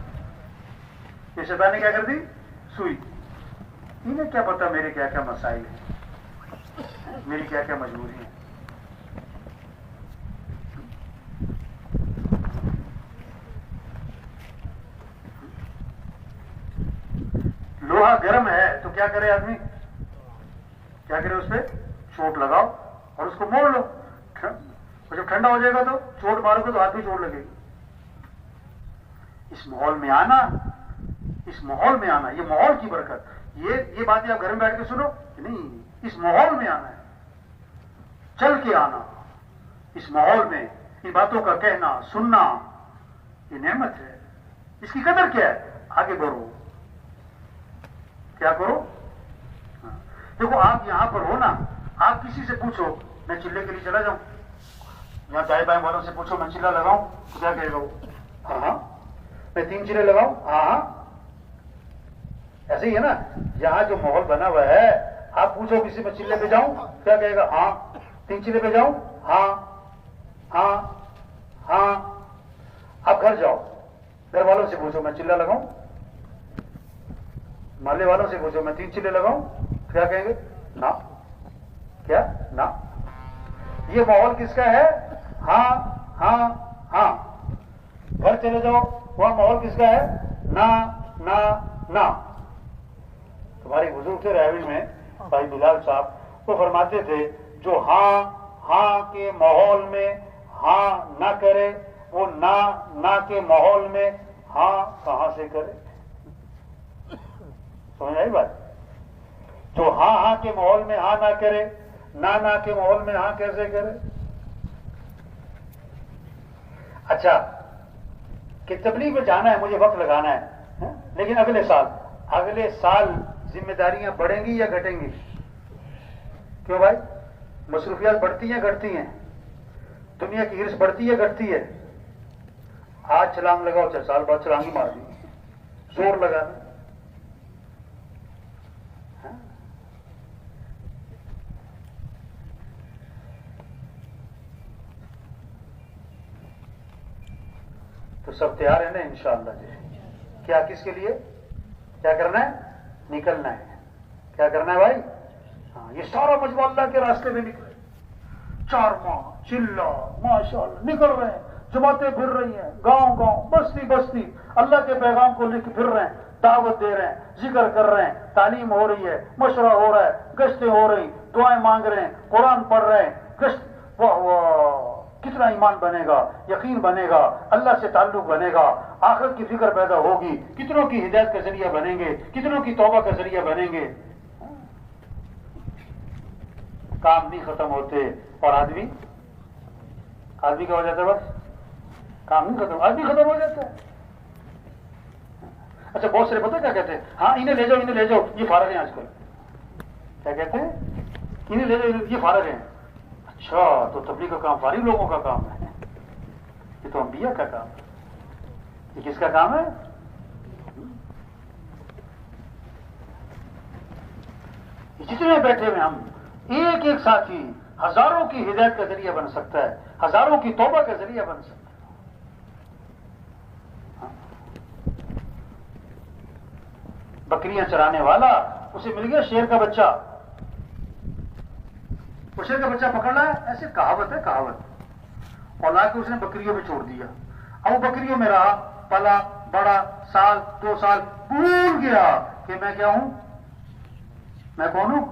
یہ شیطان نے کیا کر دی؟ سوئی۔ انہیں کیا پتا میرے کیا کیا مسائل ہیں، میری کیا کیا مجبوری ہیں۔ لوہا گرم ہے تو کیا کرے آدمی؟ کیا کرے؟ اس پہ چوٹ لگاؤ اور اس کو موڑ لو، اور جب ٹھنڈا ہو جائے گا تو چوٹ مارو گے تو ہاتھ بھی چوٹ لگے گی۔ اس ماحول میں آنا، یہ ماحول کی برکت، یہ باتیں آپ گھر میں بیٹھ کے سنو نہیں، اس ماحول میں آنا ہے، چل کے آنا، اس ماحول میں ان باتوں کا کہنا سننا، یہ نعمت ہے، اس کی قدر کیا ہے؟ آگے بڑھو، کیا کرو؟ دیکھو آپ یہاں پر ہو نا، آپ کسی سے پوچھو میں چلے کے لیے چلا جاؤں، یہاں دائیں بائیں والوں سے پوچھو میں چلا لگاؤں، تو کیا کہے گا وہ؟ ہاں میں 3 چلے لگاؤں، ہاں ایسے ہی ہے نا۔ یہاں جو ماحول بنا ہوا ہے، آپ پوچھو کسی میں چلے پہ جاؤں، کیا کہے گا؟ ہاں 3 چلے پہ جاؤں، ہاں۔ آپ گھر جاؤ، گھر والوں سے پوچھو میں چلا لگاؤں، محلے والوں سے پوچھو میں 3 چلے لگاؤں، کیا کہیں گے؟ نا، کیا نا۔ یہ ماحول کس کا ہے؟ ہاں ہاں ہاں. گھر چلے جاؤ وہاں ماحول کس کا ہے؟ نا نا نا. تمہاری بزرگ تھے ریاوی میں بھائی بلال صاحب، وہ فرماتے تھے جو ہاں ہاں کے ماحول میں ہاں نہ کرے وہ نا نا کے ماحول میں ہاں کہاں سے کرے. سمجھ آئی بات؟ جو ہاں ہاں کے ماحول میں ہاں نہ کرے، نا نا کے ماحول میں ہاں کیسے کرے؟ اچھا کہ تبلیغ میں جانا ہے، مجھے وقت لگانا ہے، لیکن اگلے سال ذمہ داریاں بڑھیں گی یا گھٹیں گی؟ کیوں بھائی؟ مصروفیات بڑھتی ہیں گھٹتی ہیں؟ دنیا کی ہرس بڑھتی ہے گھٹتی ہے؟ آج چھلانگ لگاؤ 4 سال بعد چھلانگ ہی مار دی، زور لگانا. تو سب تیار ہیں نا انشاءاللہ جی؟ کیا کس کے لیے کیا کرنا ہے؟ نکلنا ہے. کیا کرنا ہے بھائی؟ ہاں یہ سارا مجموعہ اللہ کے راستے میں نکلے. 4 ماہ چلا ماشاءاللہ نکل رہے ہیں، جماعتیں پھر رہی ہیں، گاؤں گاؤں بستی بستی اللہ کے پیغام کو لے کے پھر رہے ہیں، دعوت دے رہے ہیں، ذکر کر رہے ہیں، تعلیم ہو رہی ہے، مشورہ ہو رہا ہے، گشتیں ہو رہی، دعائیں مانگ رہے ہیں، قرآن پڑھ رہے ہیں، گشت. واہ واہ کتنا ایمان بنے گا، یقین بنے گا، اللہ سے تعلق بنے گا، آخرت کی فکر پیدا ہوگی، کتنوں کی ہدایت کا ذریعہ بنیں گے، کتنوں کی توبہ کا ذریعہ بنیں گے. کام نہیں ختم ہوتے اور آدمی کیا ہو جاتا ہے؟ بس کام نہیں ختم، آدمی ختم ہو جاتا ہے. اچھا بہت سارے پتہ کیا کہتے ہیں؟ ہاں انہیں لے جاؤ یہ فارغ ہیں. آج کل کیا کہتے ہیں؟ انہیں لے جاؤ یہ فارغ ہیں. اچھا تو تبلیغ کا کام فارغ لوگوں کا کام ہے؟ یہ تو انبیاء کا کام ہے. یہ کس کا کام ہے؟ جتنے بیٹھے ہوئے ہم ایک ایک ساتھی ہزاروں کی ہدایت کا ذریعہ بن سکتا ہے، ہزاروں کی توبہ کا ذریعہ بن سکتا ہے. بکریاں چرانے والا، اسے مل گیا شیر کا بچہ، وہ شیر کا بچہ پکڑ رہا ہے، ایسے کہاوت ہے کہاوت، اور لا کے اس نے بکریوں میں چھوڑ دیا. اب وہ بکریوں میں رہا، پلا بڑا، سال 2 سال، بھول گیا کہ میں کیا ہوں، میں کون ہوں.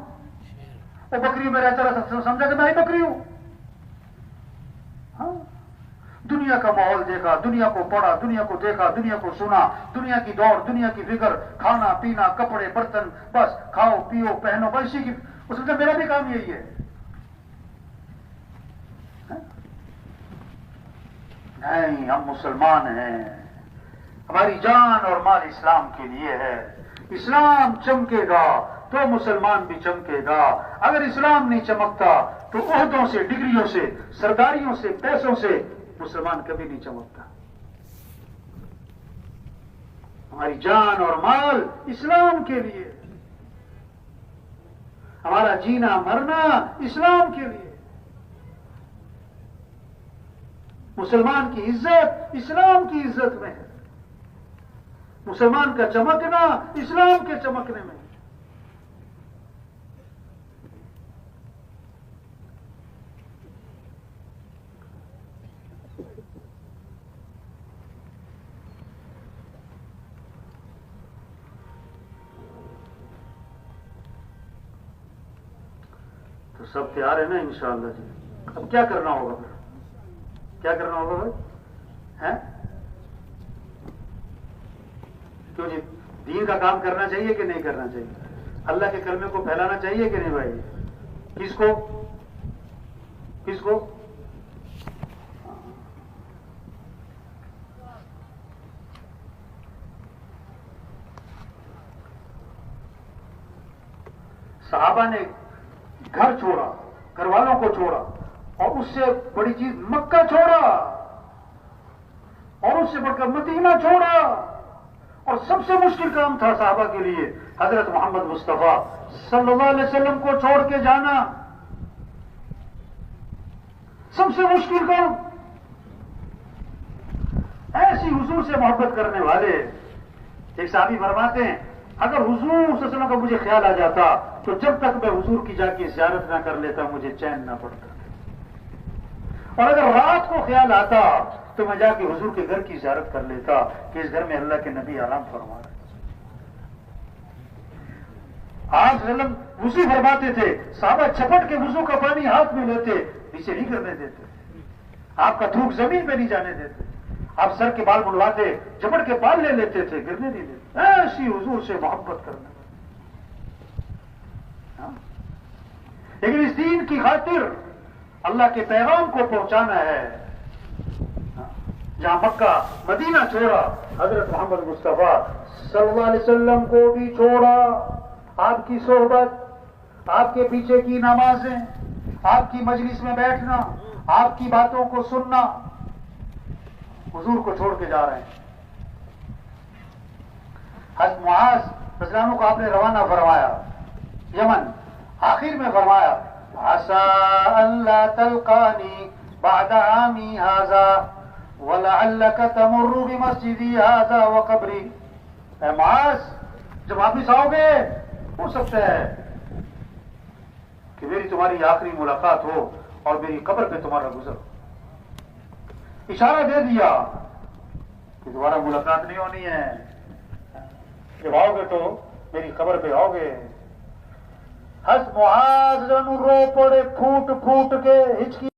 وہ بکریوں میں رہتا رہتا سمجھا کہ میں ہی بکری ہوں. ہاں دنیا کا ماحول دیکھا، دنیا کو پڑھا، دنیا کو دیکھا، دنیا کو سنا، دنیا کی دوڑ، دنیا کی فکر، کھانا پینا، کپڑے برتن، بس کھاؤ پیو پہنو، بس اسی کی. اس میں میرا بھی کام یہی ہے. نہیں ہم مسلمان ہیں، ہماری جان اور مال اسلام کے لیے ہے. اسلام چمکے گا تو مسلمان بھی چمکے گا. اگر اسلام نہیں چمکتا تو عہدوں سے، ڈگریوں سے، سرداریوں سے، پیسوں سے مسلمان کبھی نہیں چمکتا. ہماری جان اور مال اسلام کے لیے، ہمارا جینا مرنا اسلام کے لیے. مسلمان کی عزت اسلام کی عزت میں ہے، مسلمان کا چمکنا اسلام کے چمکنے میں. تو سب تیار ہے نا انشاءاللہ جی؟ اب کیا کرنا ہوگا پھر؟ کیا کرنا ہوگا بھائی؟ ہیں کیوں جی؟ دین کا کام کرنا چاہیے کہ نہیں کرنا چاہیے؟ اللہ کے کلمے کو پھیلانا چاہیے کہ نہیں بھائی؟ کس کو کس کو؟ صحابہ نے گھر چھوڑا، گھر والوں کو چھوڑا، اور اس سے بڑی چیز مکہ چھوڑا، اور اس سے بڑھ کر مدینہ چھوڑا، اور سب سے مشکل کام تھا صحابہ کے لیے حضرت محمد مصطفیٰ صلی اللہ علیہ وسلم کو چھوڑ کے جانا. سب سے مشکل کام. ایسی حضور سے محبت کرنے والے ایک صحابی فرماتے ہیں اگر حضور صلی اللہ علیہ وسلم کا مجھے خیال آ جاتا تو جب تک میں حضور کی جا کے زیارت نہ کر لیتا مجھے چین نہ پڑتا. اور اگر رات کو خیال آتا تو میں جا کے حضور کے گھر کی زیارت کر لیتا کہ اس گھر میں اللہ کے نبی آرام فرما رہے. آپ وسلم وضو فرماتے تھے، صحابہ چپٹ کے وضو کا پانی ہاتھ میں لیتے، نیچے نہیں کرنے دیتے. آپ کا تھوک زمین پہ نہیں جانے دیتے. آپ سر کے بال منڈواتے، چپٹ کے بال لے لیتے تھے، گرنے نہیں دیتے. ایسی حضور سے محبت کرنا. لیکن اس دین کی خاطر اللہ کے پیغام کو پہنچانا ہے. جہاں مکہ مدینہ چھوڑا، حضرت محمد مصطفیٰ صلی اللہ علیہ وسلم کو بھی چھوڑا. آپ کی صحبت، آپ کے پیچھے کی نمازیں، آپ کی مجلس میں بیٹھنا، آپ کی باتوں کو سننا، حضور کو چھوڑ کے جا رہے ہیں. حضرت معاذ رضی اللہ عنہ کو آپ نے روانہ فرمایا یمن. آخر میں فرمایا عسى ان لا تلقاني بعد عامي هذا ولعلك تمر بمسجدي هذا وقبري. اے معاذ، جب واپس آؤ گے ہو سکتا ہے کہ میری تمہاری آخری ملاقات ہو اور میری قبر پہ تمہارا گزر ہو. اشارہ دے دیا کہ دوبارہ ملاقات نہیں ہونی ہے. جب آؤ گے تو میری قبر پہ آؤ گے. حضرت معاذ رو پڑے پھوٹ پھوٹ کے، ہچکی